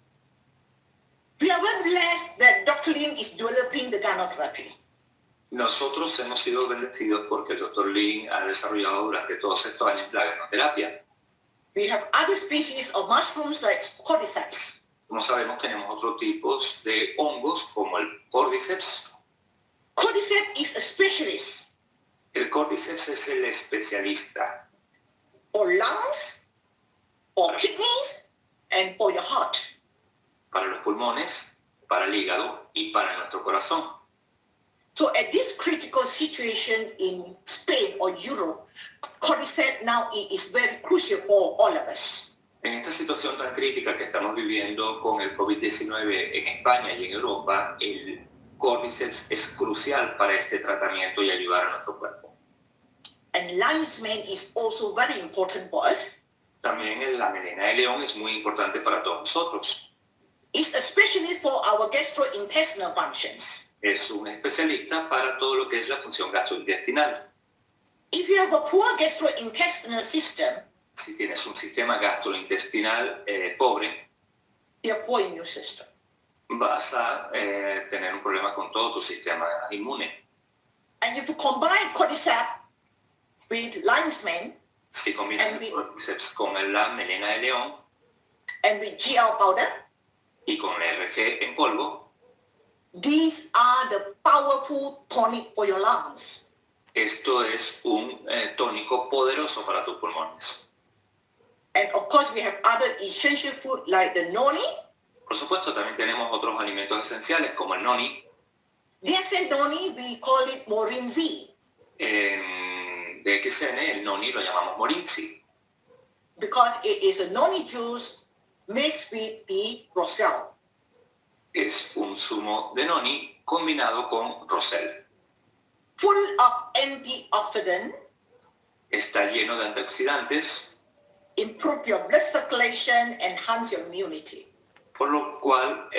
We are well blessed that Dr. Lin is developing the gynotherapy. Nosotros hemos sido bendecidos porque el Dr. Lin ha desarrollado durante todos estos años la genoterapia. We have other species of mushrooms like cordyceps. Como sabemos, tenemos otros tipos de hongos como el cordyceps. Cordyceps is a specialist El cordyceps es el especialista for lungs, for kidneys, and for your heart. para los pulmones, para el hígado y para nuestro corazón. So at this critical situation in Spain or Europe, cordyceps now is very crucial for all of us. En esta situación tan crítica que estamos viviendo con el COVID-19 en España y en Europa, el cordyceps es crucial para este tratamiento y ayudar a nuestro cuerpo. And lion's mane is also very important for us. También la melena de león es muy importante para todos nosotros. It's a specialist for our gastrointestinal functions. Es un especialista para todo lo que es la función gastrointestinal. If you have a poor gastrointestinal system, Si tienes un sistema gastrointestinal pobre, you have poor immune system. vas a tener un problema con todo tu sistema inmune. And if you combine cordyceps with lion's mane Si combinas el cordyceps con la melena de león and with GL powder, y con RG en polvo, these are the powerful tonic for your lungs. esto es un tónico poderoso para tus pulmones. And of course, we have other essential food like the noni, Por supuesto, también tenemos otros alimentos esenciales como el noni. DXN noni, we call it morinzi En DXN, el noni lo llamamos morinzi, because it is a noni juice mixed with the roselle. es un zumo de noni combinado con rosel. Full of antioxidant, Está lleno de antioxidantes, improve your blood circulation, enhance your immunity. por lo cual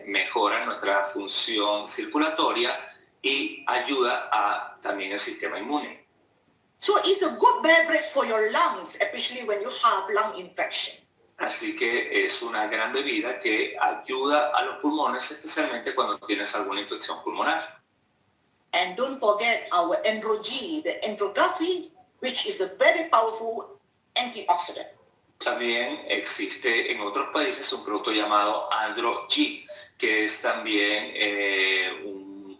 mejora nuestra función circulatoria y ayuda a también el sistema inmune. So it's a good beverage for your lungs, especially when you have lung infection. Así que es una gran bebida que ayuda a los pulmones, especialmente cuando tienes alguna infección pulmonar. And don't forget our Andro-G, the Andrography, which is a very powerful antioxidant. También existe en otros países un producto llamado Andro-G, que es también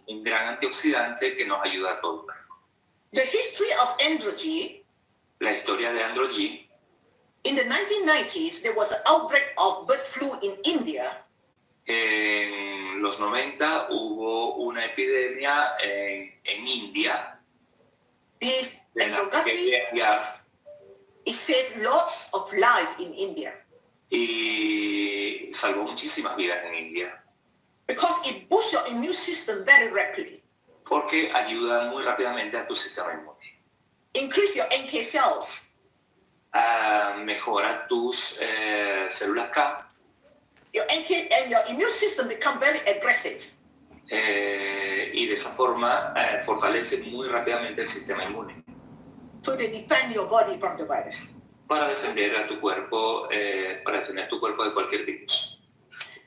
un gran antioxidante que nos ayuda a todo. The history of Andro-G, La historia de Andro-G, in the 1990s, there was an outbreak of bird flu in India. en los 90 hubo una epidemia en India This de la Andrography, aviar, it saved lots of life in India y salvó muchísimas vidas en India, because it boosts your immune system very rapidly. porque ayuda muy rápidamente a tu sistema inmune. increase your NK cells, mejora tus células K, your NK and your immune system become very aggressive. y de esa forma fortalece muy rápidamente el sistema inmune So they defend your body from the virus. para defender a tu cuerpo, para defender tu cuerpo de cualquier virus.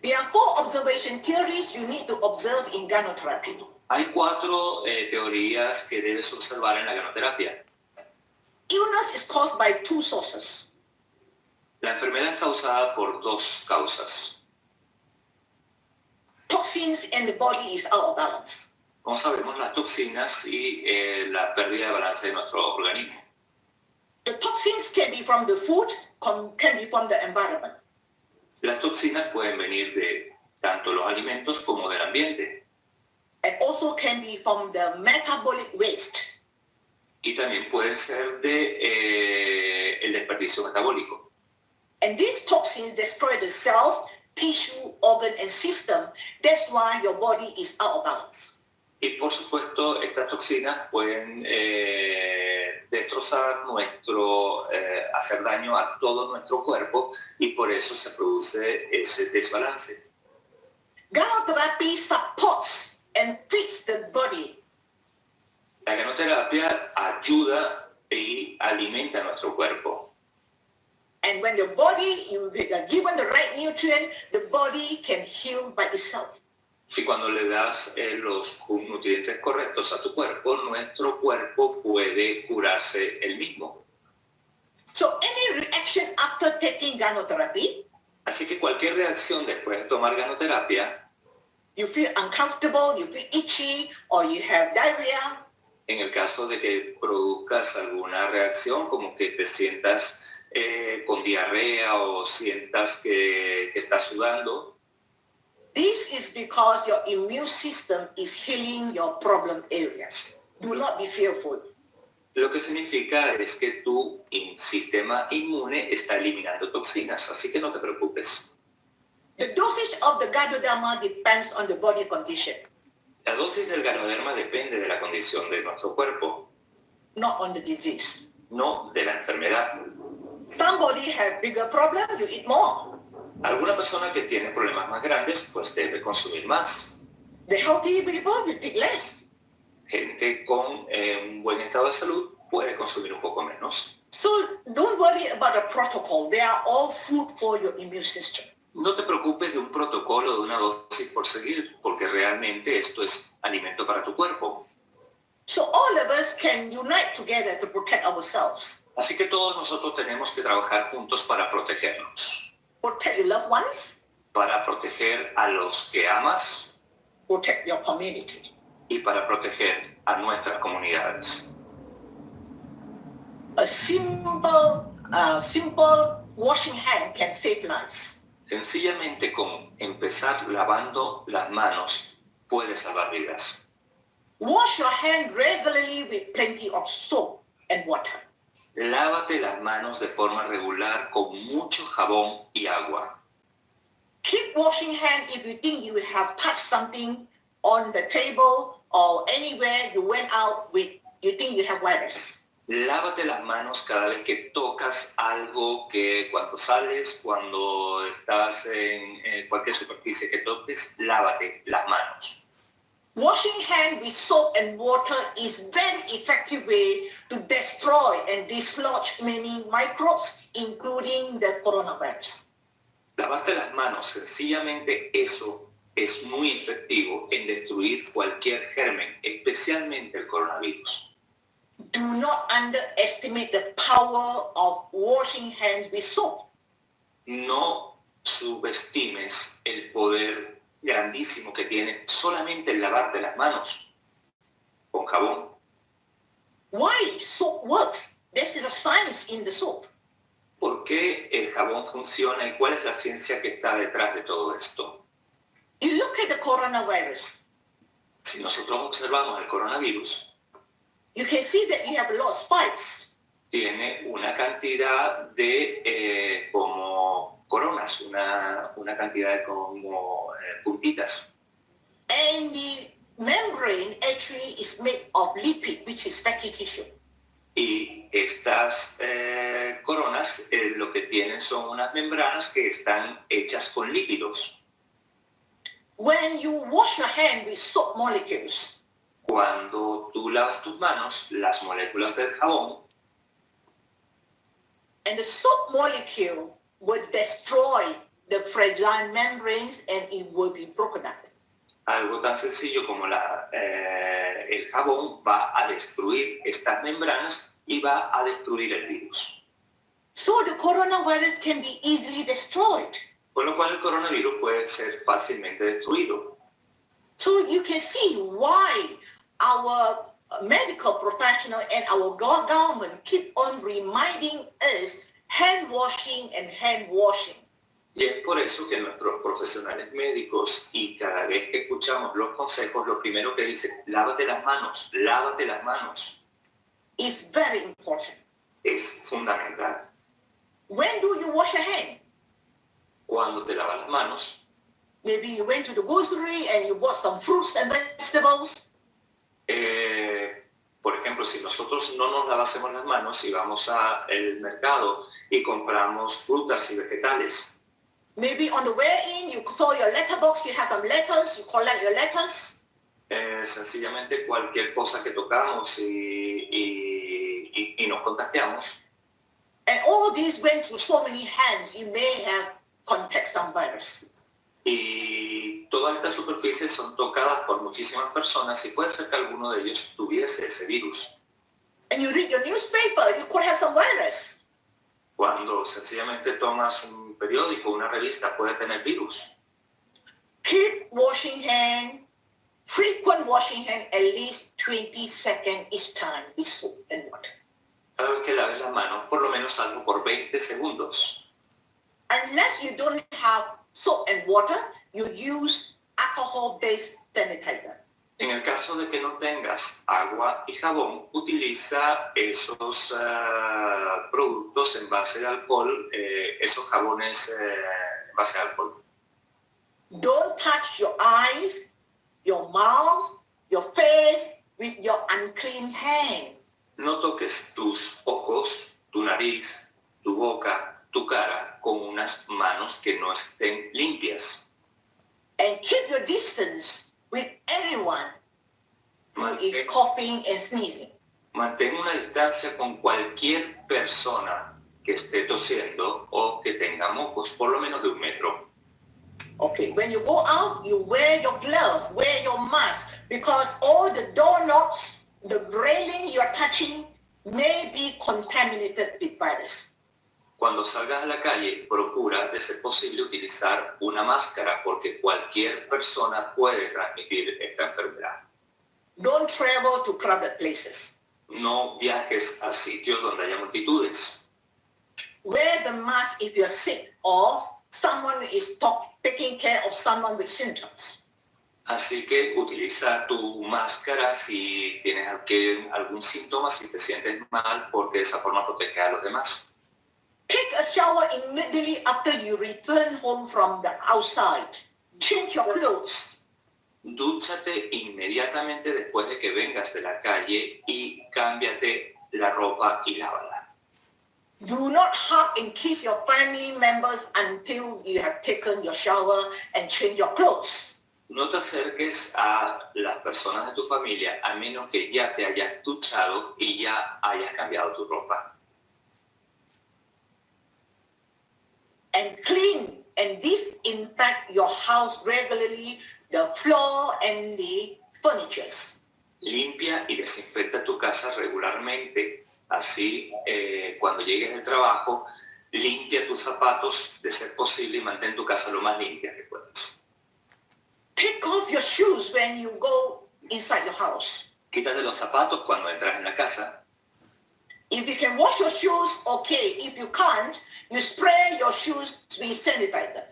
There are 4 observation theories you need to observe in gynotherapy. Hay 4 teorías que debes observar en la ganoterapia. Illness is caused by 2 sources. La enfermedad es causada por 2 causas. Toxins in the body is out of balance. Como sabemos, las toxinas y la pérdida de balance de nuestro organismo. The toxins can be from the food, can be from the environment. Las toxinas pueden venir de tanto los alimentos como del ambiente. And also can be from the metabolic waste. Y también pueden ser de el desperdicio metabólico. And these toxins destroy the cells, tissue, organ, and system. That's why your body is out of balance. Y por supuesto, estas toxinas pueden destrozar hacer daño a todo nuestro cuerpo y por eso se produce ese desbalance. Gynotherapy supports and feeds the body. La ganoterapia ayuda y alimenta nuestro cuerpo. And when your body, you are given the right nutrient, the body can heal by itself. Y cuando le das los nutrientes correctos a tu cuerpo, nuestro cuerpo puede curarse el mismo. So any reaction after taking gynotherapy, Así que cualquier reacción después de tomar ganoterapia, you feel uncomfortable, you feel itchy, or you have diarrhea, en el caso de que produzcas alguna reacción, como que te sientas con diarrea o sientas que estás sudando, this is because your immune system is healing your problem areas. Do not be fearful. lo que significa es que tu sistema inmune está eliminando toxinas, así que no te preocupes. The dosage of the ganoderma depends on the body condition, La dosis del ganoderma depende de la condición de nuestro cuerpo, not on the disease. no de la enfermedad. Somebody have bigger problem, you eat more. Alguna persona que tiene problemas más grandes, pues debe consumir más. The healthy people, you take less. Gente con un buen estado de salud puede consumir un poco menos. So don't worry about the protocol. They are all food for your immune system. No te preocupes de un protocolo, de una dosis por seguir, porque realmente esto es alimento para tu cuerpo. So all of us can unite together to protect ourselves. Así que todos nosotros tenemos que trabajar juntos para protegernos. Protect your loved ones, Para proteger a los que amas protect your community. y para proteger a nuestras comunidades. A simple washing hand can save lives. Sencillamente con empezar lavando las manos puede salvar vidas. Wash your hand regularly with plenty of soap and water. Lávate las manos de forma regular con mucho jabón y agua. Keep washing hand if you think you have touched something on the table or anywhere you went out with, you think you have virus. Lávate las manos cada vez que tocas algo, que cuando sales, cuando estás en cualquier superficie que toques, lávate las manos. Washing hand with soap and water is very effective way to destroy and dislodge many microbes, including the coronavirus. Lavarte las manos, sencillamente eso es muy efectivo en destruir cualquier germen, especialmente el coronavirus. Do not underestimate the power of washing hands with soap. No subestimes el poder grandísimo que tiene solamente el lavarte las manos con jabón. Why soap works? There is a science in the soap. ¿Por qué el jabón funciona y cuál es la ciencia que está detrás de todo esto? You look at the coronavirus. Si nosotros observamos el coronavirus, You can see that you have a lot of spikes. tiene una cantidad de como coronas, una cantidad de como puntitas. And the membrane actually is made of lipid, which is fatty tissue. Y Y estas coronas lo que tienen son unas membranas que están hechas con lípidos. When you wash your hand with soap molecules, Cuando tú lavas tus manos, las moléculas del jabón, and the soap molecule will destroy the fragile membranes and it will be broken up. algo tan sencillo como el jabón va a destruir estas membranas y va a destruir el virus. So the coronavirus can be easily destroyed. Con lo cual el coronavirus puede ser fácilmente destruido. So you can see why our medical professional and our government keep on reminding us hand washing and hand washing. Y es por eso que nuestros profesionales médicos, y cada vez que escuchamos los consejos, lo primero que dicen, lávate las manos, lávate las manos. It's very important. Es fundamental. When do you wash your hand? Cuando te lavas las manos, Maybe you went to the grocery and you bought some fruits and vegetables. por ejemplo, si nosotros no nos lavásemos las manos y vamos al mercado y compramos frutas y vegetales, Maybe on the way in, you saw your letterbox, you have some letters, you collect your letters. sencillamente cualquier cosa que tocamos y nos contagiamos, And all these went through so many hands, you may have contact some virus. y todas estas superficies son tocadas por muchísimas personas y puede ser que alguno de ellos tuviese ese virus. And you read your newspaper, you could have some virus. Cuando sencillamente tomas un periódico, una revista, puede tener virus. Keep washing hand, frequent washing hand, at least 20 seconds each time with soap and water. Cada vez que laves las manos, por lo menos algo por 20 segundos. Unless you don't have soap and water, you use alcohol-based sanitizer. En el caso de que no tengas agua y jabón, utiliza esos productos en base de alcohol, esos jabones en base de alcohol. Don't touch your eyes, your mouth, your face with your unclean hand. No toques tus ojos, tu nariz, tu boca, tu cara con unas manos que no estén limpias. And keep your distance with anyone who is Mantén, coughing and sneezing. mantén una distancia con cualquier persona que esté tosiendo o que tenga mocos, por lo menos de 1 metro. Okay, when you go out, you wear your glove, wear your mask, because all the doorknobs, the railing you're touching may be contaminated with virus. Cuando salgas a la calle, procura, de ser posible, utilizar una máscara porque cualquier persona puede transmitir esta enfermedad. Don't travel to crowded places. No viajes a sitios donde haya multitudes. Wear the mask if you're sick or someone is taking care of someone with symptoms. Así que utiliza tu máscara si tienes algún síntoma, si te sientes mal, porque de esa forma protege a los demás. Take a shower immediately after you return home from the outside. Change your clothes. Dúchate inmediatamente después de que vengas de la calle y cámbiate la ropa y lávala. Do not hug and kiss your family members until you have taken your shower and changed your clothes. No te acerques a las personas de tu familia a menos que ya te hayas duchado y ya hayas cambiado tu ropa. And clean and disinfect your house regularly, the floor and the furniture. Limpia y desinfecta tu casa regularmente. Así, cuando llegues del trabajo, limpia tus zapatos de ser posible y mantén tu casa lo más limpia que puedas. Take off your shoes when you go inside your house. Quítate los zapatos cuando entras en la casa. If you can wash your shoes, okay. If you can't, you spray your shoes with sanitizer.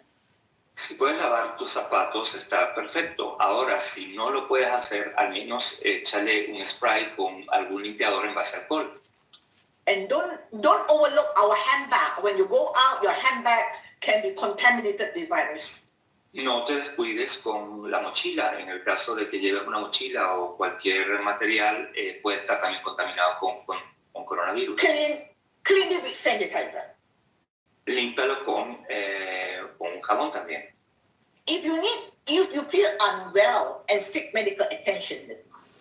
Si puedes lavar tus zapatos, está perfecto. Ahora, si no lo puedes hacer, al menos échale un spray con algún limpiador en base a alcohol. And don't overlook our handbag. When you go out, your handbag can be contaminated with virus. No te descuides con la mochila. En el caso de que lleves una mochila o cualquier material, puede estar también contaminado con coronavirus. Clean it with sanitizer. Límpialo con un jabón también. If you feel unwell and seek medical attention,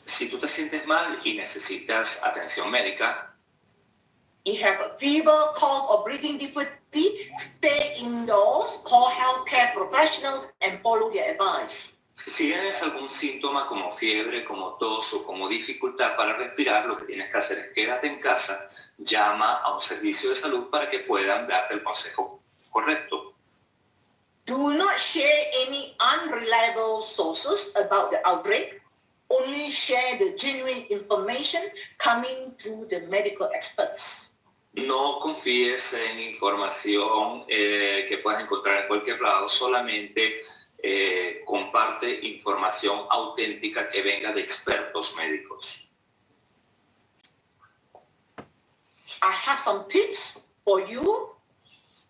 Si tú te sientes mal y necesitas atención médica, you have a fever, cough, or breathing difficulty, stay indoors, call healthcare professionals, and follow their advice. si tienes algún síntoma como fiebre, como tos o como dificultad para respirar, lo que tienes que hacer es quédate en casa, llama a un servicio de salud para que puedan darte el consejo correcto. Do not share any unreliable sources about the outbreak. Only share the genuine information coming through the medical experts. No confíes en información que puedas encontrar en cualquier lado, solamente comparte información auténtica que venga de expertos médicos. I have some tips for you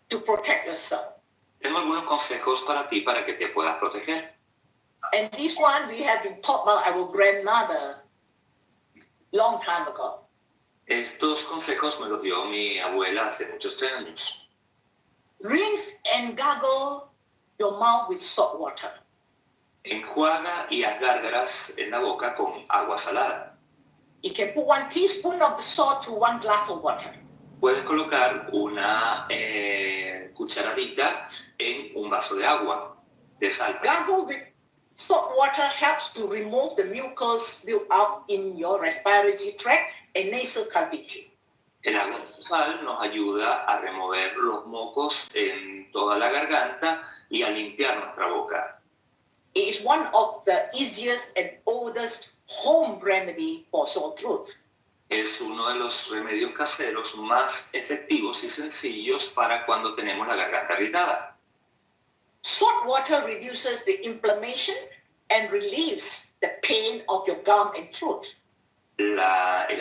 to protect yourself. Tengo algunos consejos para ti para que te puedas proteger. And this one we have been taught by our grandmother long time ago. Estos consejos me los dio mi abuela hace muchos años. Rinse and gargle your mouth with salt water. Enjuaga y haz gárgaras en la boca con agua salada. You can put 1 teaspoon of the salt to 1 glass of water. Puedes colocar una cucharadita en un vaso de agua, de sal. Gargle with salt water helps to remove the mucus built up in your respiratory tract and nasal cavity. El agua de sal nos ayuda a remover los mocos en toda la garganta y a limpiar nuestra boca. It is one of the easiest and oldest home remedy for sore throat. Es uno de los remedios caseros más efectivos y sencillos para cuando tenemos la garganta irritada. Salt water reduces the inflammation and relieves the pain of your gum and throat. El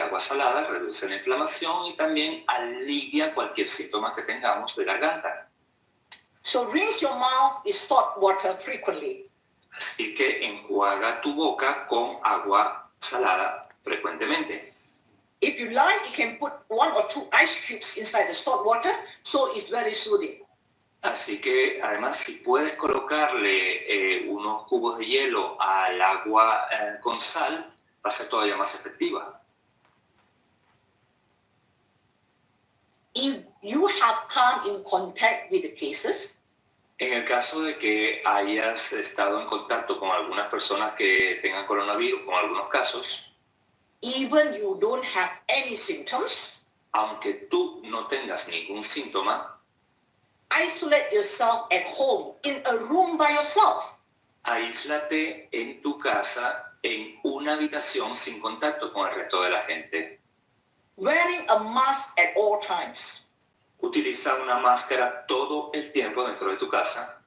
agua salada reduce la inflamación y también alivia cualquier síntoma que tengamos de garganta. So rinse your mouth with salt water frequently. Así que enjuaga tu boca con agua salada frecuentemente. If you like, you can put 1 or 2 ice cubes inside the salt water, so it's very soothing. Así que además si puedes colocarle unos cubos de hielo al agua con sal, va a ser todavía más efectiva. If you have come in contact with the cases, En el caso de que hayas estado en contacto con algunas personas que tengan coronavirus, con algunos casos, even you don't have any symptoms, aunque tú no tengas ningún síntoma, isolate yourself at home in a room by yourself. aíslate en tu casa en una habitación sin contacto con el resto de la gente. Wearing a mask at all times. Utiliza una máscara todo el tiempo dentro de tu casa.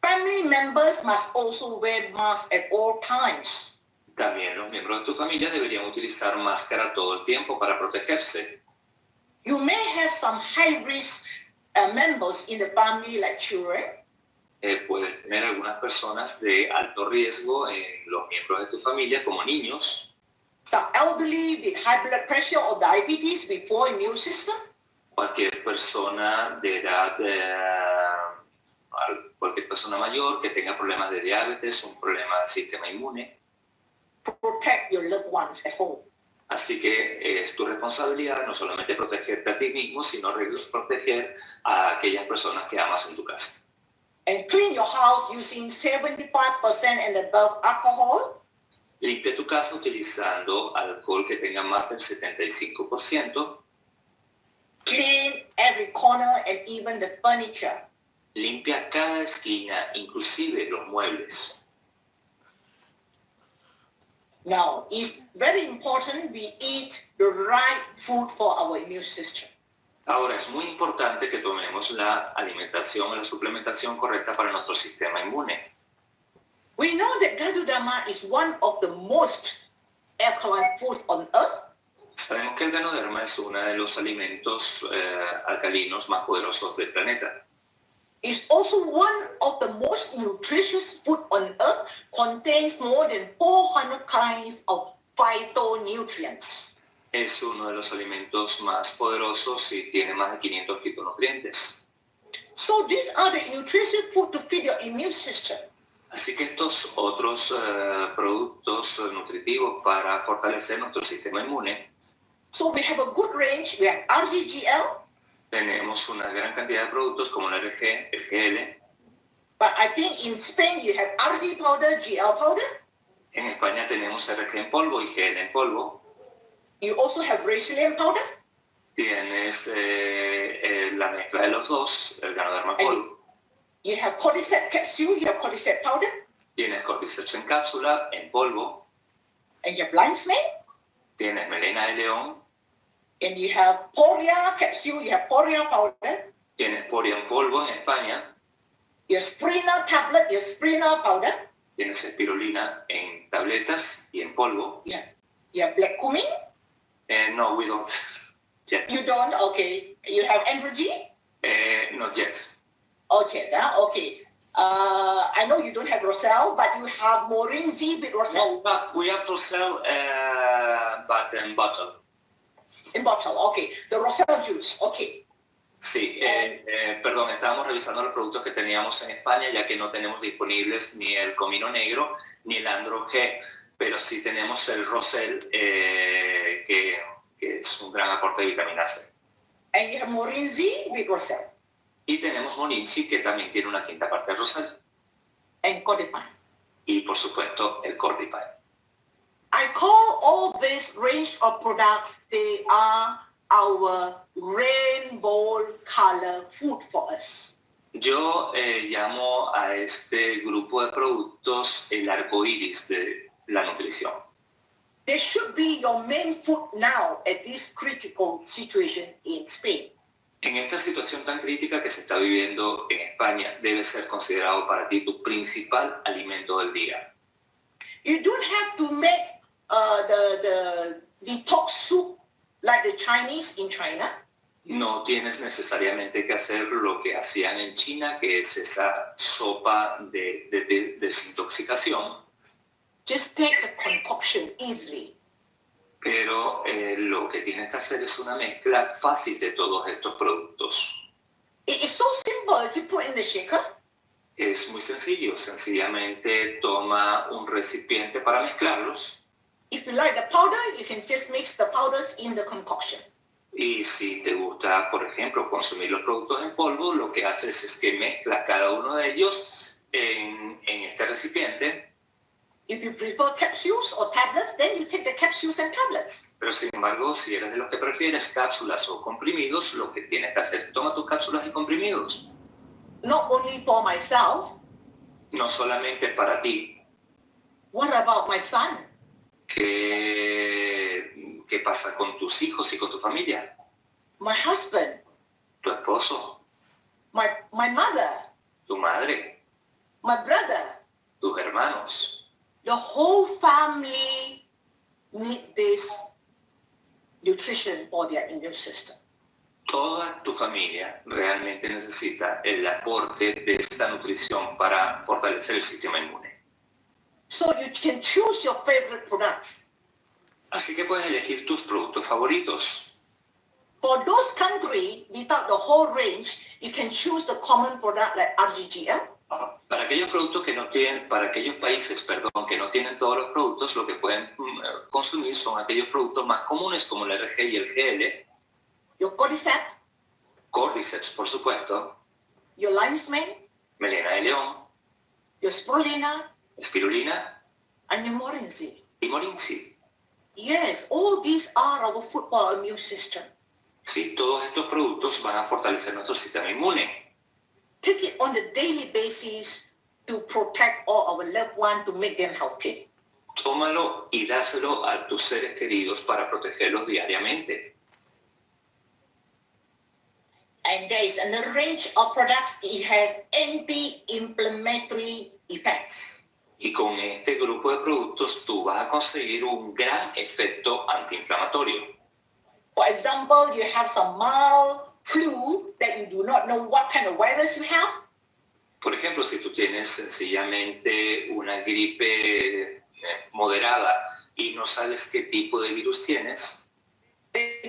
Family members must also wear masks at all times. También los miembros de tu familia deberían utilizar máscara todo el tiempo para protegerse. You may have some high-risk members in the family like children, Puedes tener algunas personas de alto riesgo en los miembros de tu familia como niños, some elderly with high blood pressure or diabetes with poor immune system, cualquier persona de edad, cualquier persona mayor que tenga problemas de diabetes, un problema del sistema inmune. protect your loved ones at home. Así que es tu responsabilidad no solamente protegerte a ti mismo, sino proteger a aquellas personas que amas en tu casa. And clean your house using 75% and above alcohol. Limpia tu casa utilizando alcohol que tenga más del 75%. Clean every corner and even the furniture. Limpia cada esquina, inclusive los muebles. Now, it's very important we eat the right food for our immune system. Ahora, es muy importante que tomemos la alimentación, la suplementación correcta para nuestro sistema inmune. We know that Gadudama is one of the most alkaline foods on earth. Sabemos que el ganoderma es uno de los alimentos alcalinos más poderosos del planeta. It's also one of the most nutritious food on earth, contains more than 400 kinds of phytonutrients. Es uno de los alimentos más poderosos y tiene más de 500 fitonutrientes. So these are the nutritious food to feed your immune system. Así que estos otros productos nutritivos para fortalecer nuestro sistema inmune, So we have a good range. We have RGGL, tenemos una gran cantidad de productos como el RG, el GL. but I think in Spain you have RG powder, GL powder. En España tenemos RG en polvo y GL en polvo. You also have resilient powder. Tienes la mezcla de los dos, el ganoderma polvo. You have cordyceps capsule, you have cordyceps powder, Tienes cordyceps en cápsula, en polvo. and you have lion's mane. Tienes melena de león. And you have poria capsule, you have poria powder. Tienes poria en polvo en España. You have spirina tablet, you have spirina powder. Tienes espirulina en tabletas y en polvo. You have black cumin. No, we don't yet. You don't? Okay. You have androgen? Not yet. Okay, okay. I know you don't have Roselle, but you have Morinzi with Roselle. No, but we have to sell, but in bottle. In bottle, okay. The Roselle juice, okay. Sí, perdón, estábamos revisando los productos que teníamos en España, ya que no tenemos disponibles ni el comino negro ni el Andro G, pero sí tenemos el Rosel, que es un gran aporte de vitamina C. And you have Morinzi with Roselle. Y tenemos Morinzi, que también tiene una quinta parte de Rosel. And Codipine. Y por supuesto el Cordipine. I call all this range of products, they are our rainbow color food for us. Yo llamo a este grupo de productos el arco iris de la nutrición. They should be your main food now at this critical situation in Spain. En esta situación tan crítica que se está viviendo en España, debe ser considerado para ti tu principal alimento del día. You don't have to make the detox soup like the Chinese in China. No tienes necesariamente que hacer lo que hacían en China, que es esa sopa de desintoxicación. Just take the concoction easily. Pero lo que tienes que hacer es una mezcla fácil de todos estos productos. It is so simple to put in the shaker. Es muy sencillo, sencillamente toma un recipiente para mezclarlos. If you like the powder, you can just mix the powders in the concoction. Y si te gusta, por ejemplo, consumir los productos en polvo, lo que haces es que mezclas cada uno de ellos en este recipiente. If you prefer capsules or tablets, then you take the capsules and tablets. Pero sin embargo, si eres de los que prefieres cápsulas o comprimidos, lo que tienes que hacer es toma tus cápsulas y comprimidos. Not only for myself. No solamente para ti. What about my son? ¿Qué pasa con tus hijos y con tu familia? My husband. Tu esposo. My mother. Tu madre. My brother. Tus hermanos. The whole family need this nutrition for their immune system. Toda tu familia realmente necesita el aporte de esta nutrición para fortalecer el sistema inmune. So you can choose your favorite products. Así que puedes elegir tus productos favoritos. For those countries without the whole range, you can choose the common product like RGGL. Para aquellos productos que no tienen, para aquellos países, perdón, que no tienen todos los productos, lo que pueden consumir son aquellos productos más comunes como el RG y el GL. Your cordyceps, Cordyceps, por supuesto. your lion's mane, Melena de león. your spirulina, Espirulina and your morinzi. y Morinzi. Yes, all these are our food for our immune system. Sí, todos estos productos van a fortalecer nuestro sistema inmune. Take it on a daily basis to protect all our loved ones, to make them healthy. Tómalo y dáselo a tus seres queridos para protegerlos diariamente. And there is a range of products, it has anti-inflammatory effects. Y con este grupo de productos tú vas a conseguir un gran efecto antiinflamatorio. For example, you have some mild flu that you do not know what kind of virus you have. Por ejemplo, si tú tienes sencillamente una gripe moderada y no sabes qué tipo de virus tienes,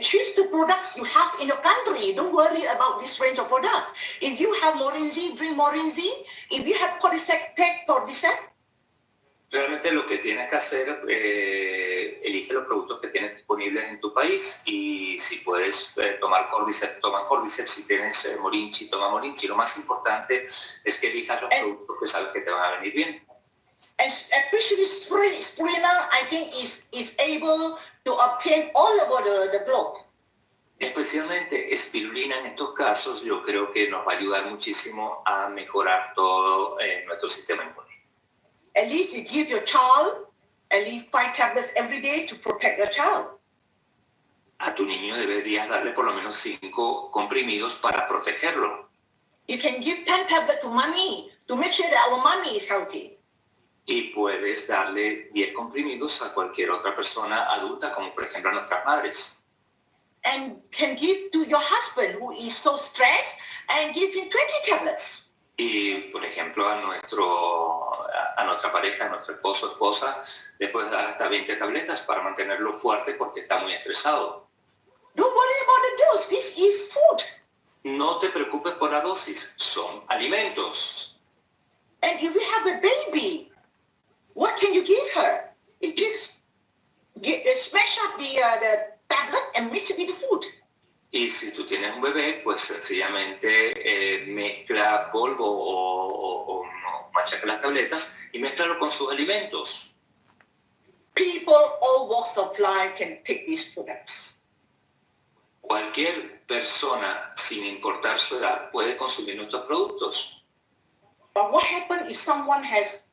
choose the products you have in your country. Don't worry about this range of products. If you have Morinzi, drink Morinzi. If you have Cordyceps, take Cordyceps. Realmente lo que tienes que hacer, elige los productos que tienes disponibles en tu país y si puedes tomar Cordyceps, toma Cordyceps. Si tienes Morinchi, toma Morinchi. Lo más importante es que elijas los productos que sabes que te van a venir bien. Especially Spirulina, I think is able to obtain all over the globe. Especialmente espirulina en estos casos, yo creo que nos va a ayudar muchísimo a mejorar todo nuestro sistema inmune. At least you give your child at least 5 tablets every day to protect your child. A tu niño deberías darle por lo menos 5 comprimidos para protegerlo. You can give 10 tablets to mommy to make sure that our mommy is healthy. Y puedes darle 10 comprimidos a cualquier otra persona adulta, como por ejemplo a nuestras madres. And can give to your husband who is so stressed and give him 20 tablets. Y por ejemplo a nuestra pareja, a nuestro esposo o esposa, le puedes dar hasta 20 tabletas para mantenerlo fuerte porque está muy estresado. Don't worry about the dose. This is food. No te preocupes por la dosis, son alimentos. And if you have a baby, what can you give her? It just smash up the tablet and mix it with the food. Y si tú tienes un bebé, pues sencillamente mezcla polvo o machaca las tabletas y mezclalo con sus alimentos. People all walks of life can take these products. Cualquier persona, sin importar su edad, puede consumir nuestros productos. But what happens if someone has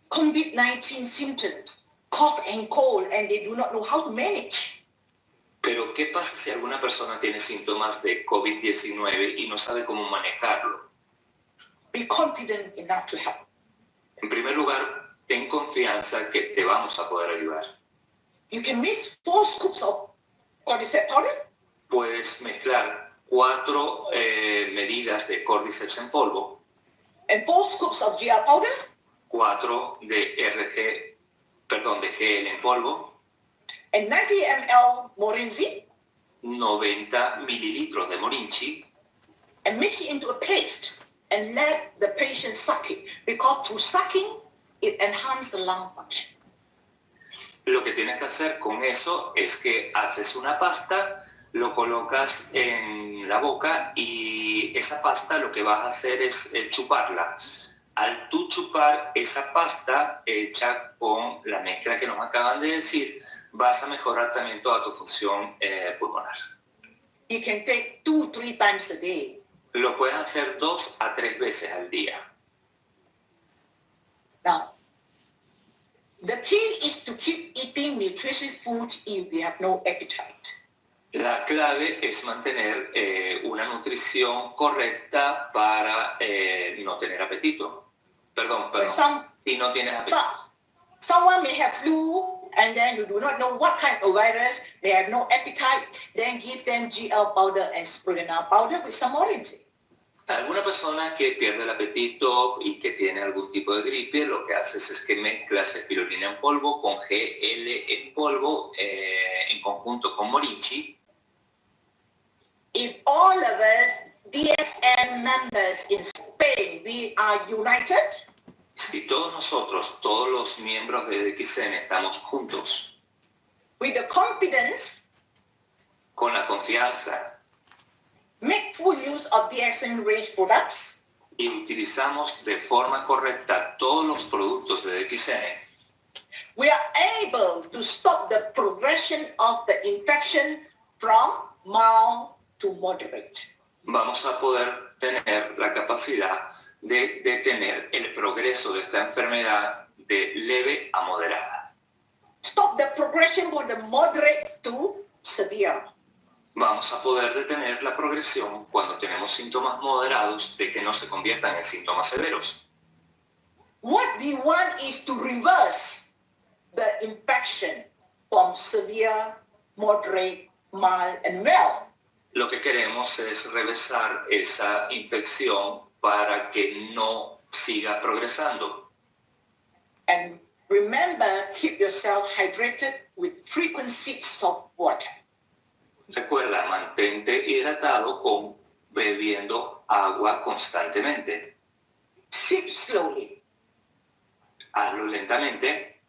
COVID-19 symptoms, cough and cold, and they do not know how to manage? Pero, ¿qué pasa si alguna persona tiene síntomas de COVID-19 y no sabe cómo manejarlo? Be confident enough to help. En primer lugar, ten confianza que te vamos a poder ayudar. You can mix 4 scoops of cordyceps powder. Puedes mezclar 4 medidas de Cordyceps en polvo. And 4 scoops of GR powder. 4 de GL en polvo. And 90 ml Morinzi. 90 mililitros de Morinchi. And mix it into a paste. And let the patient suck it. Because through sucking, it enhances the lung function. Lo que tienes que hacer con eso es que haces una pasta, lo colocas en la boca y esa pasta lo que vas a hacer es chuparla. Al tú chupar esa pasta hecha con la mezcla que nos acaban de decir, vas a mejorar también toda tu función pulmonar. You can take 2-3 times a day. Lo puedes hacer 2 a 3 veces al día. Now, the key is to keep eating nutritious food if you have no appetite. La clave es mantener una nutrición correcta para no tener apetito. Perdón, si no tienes apetito. Someone may have flu and then you do not know what kind of virus, they have no appetite, then give them GL powder and spirulina powder with some orange. Alguna persona que pierde el apetito y que tiene algún tipo de gripe, lo que haces es que mezclas espirulina en polvo con GL en polvo en conjunto con Morinchi. If all of us DXN members in Spain, we are united, si todos nosotros, todos los miembros de DXN estamos juntos, with the confidence, con la confianza, make full use of DXN range products, y utilizamos de forma correcta todos los productos de DXN, we are able to stop the progression of the infection from mild to moderate. Vamos a poder tener la capacidad de detener el progreso de esta enfermedad de leve a moderada. Stop the progression from the moderate to severe. Vamos a poder detener la progresión cuando tenemos síntomas moderados de que no se conviertan en síntomas severos. What we want is to reverse the infection from severe, moderate, mild, and mild. Lo que queremos es reversar esa infección para que no siga progresando. And remember, keep yourself hydrated with frequent sips of water. Recuerda, mantente hidratado con bebiendo agua constantemente. Sip slowly. Hazlo lentamente.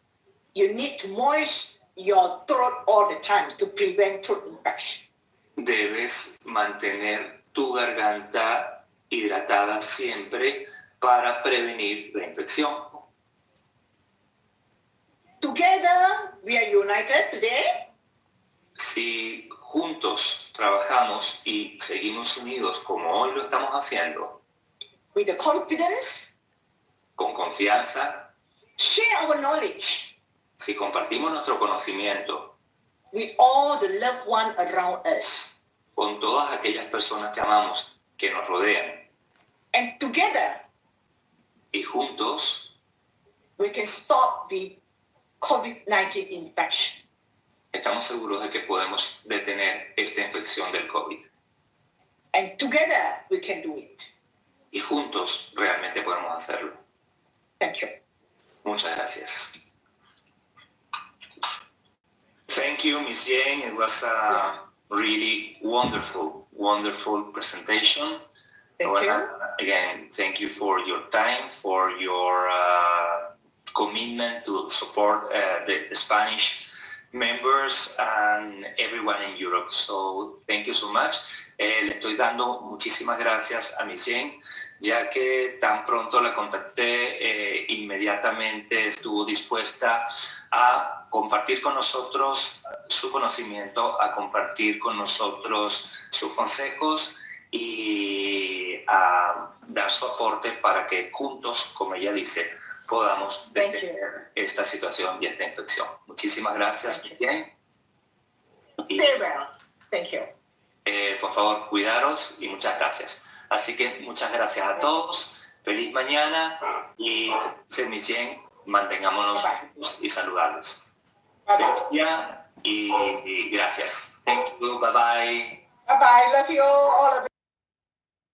You need to moist your throat all the time to prevent throat infection. Debes mantener tu garganta hidratada siempre para prevenir la infección. Together, we are united today. Si juntos trabajamos y seguimos unidos como hoy lo estamos haciendo, With the confidence, con confianza, share our knowledge si compartimos nuestro conocimiento with all the loved ones around us. con todas aquellas personas que amamos, que nos rodean, And together, y juntos we can stop the COVID-19 infection. estamos seguros de que podemos detener esta infección del COVID. And together, we can do it. Y juntos realmente podemos hacerlo. Thank you. Muchas gracias. Thank you, Ms. Jane. It was a really wonderful presentation. Thank you. Again, thank you for your time, for your commitment to support the Spanish members and everyone in Europe. So thank you so much. Le estoy dando muchísimas gracias a Miss Jane, ya que tan pronto la contacté, inmediatamente estuvo dispuesta a compartir con nosotros su conocimiento, a compartir con nosotros sus consejos y a dar su aporte para que juntos, como ella dice, podamos detener esta situación y esta infección. Muchísimas gracias, Miguel. Stay well. Thank you. Por favor, cuidaros y muchas gracias. Así que muchas gracias a todos. Feliz mañana y, Miguel, mantengámonos juntos y saludables. Bye-bye. Y gracias. Thank you. Bye bye. Bye-bye. Love you all of you.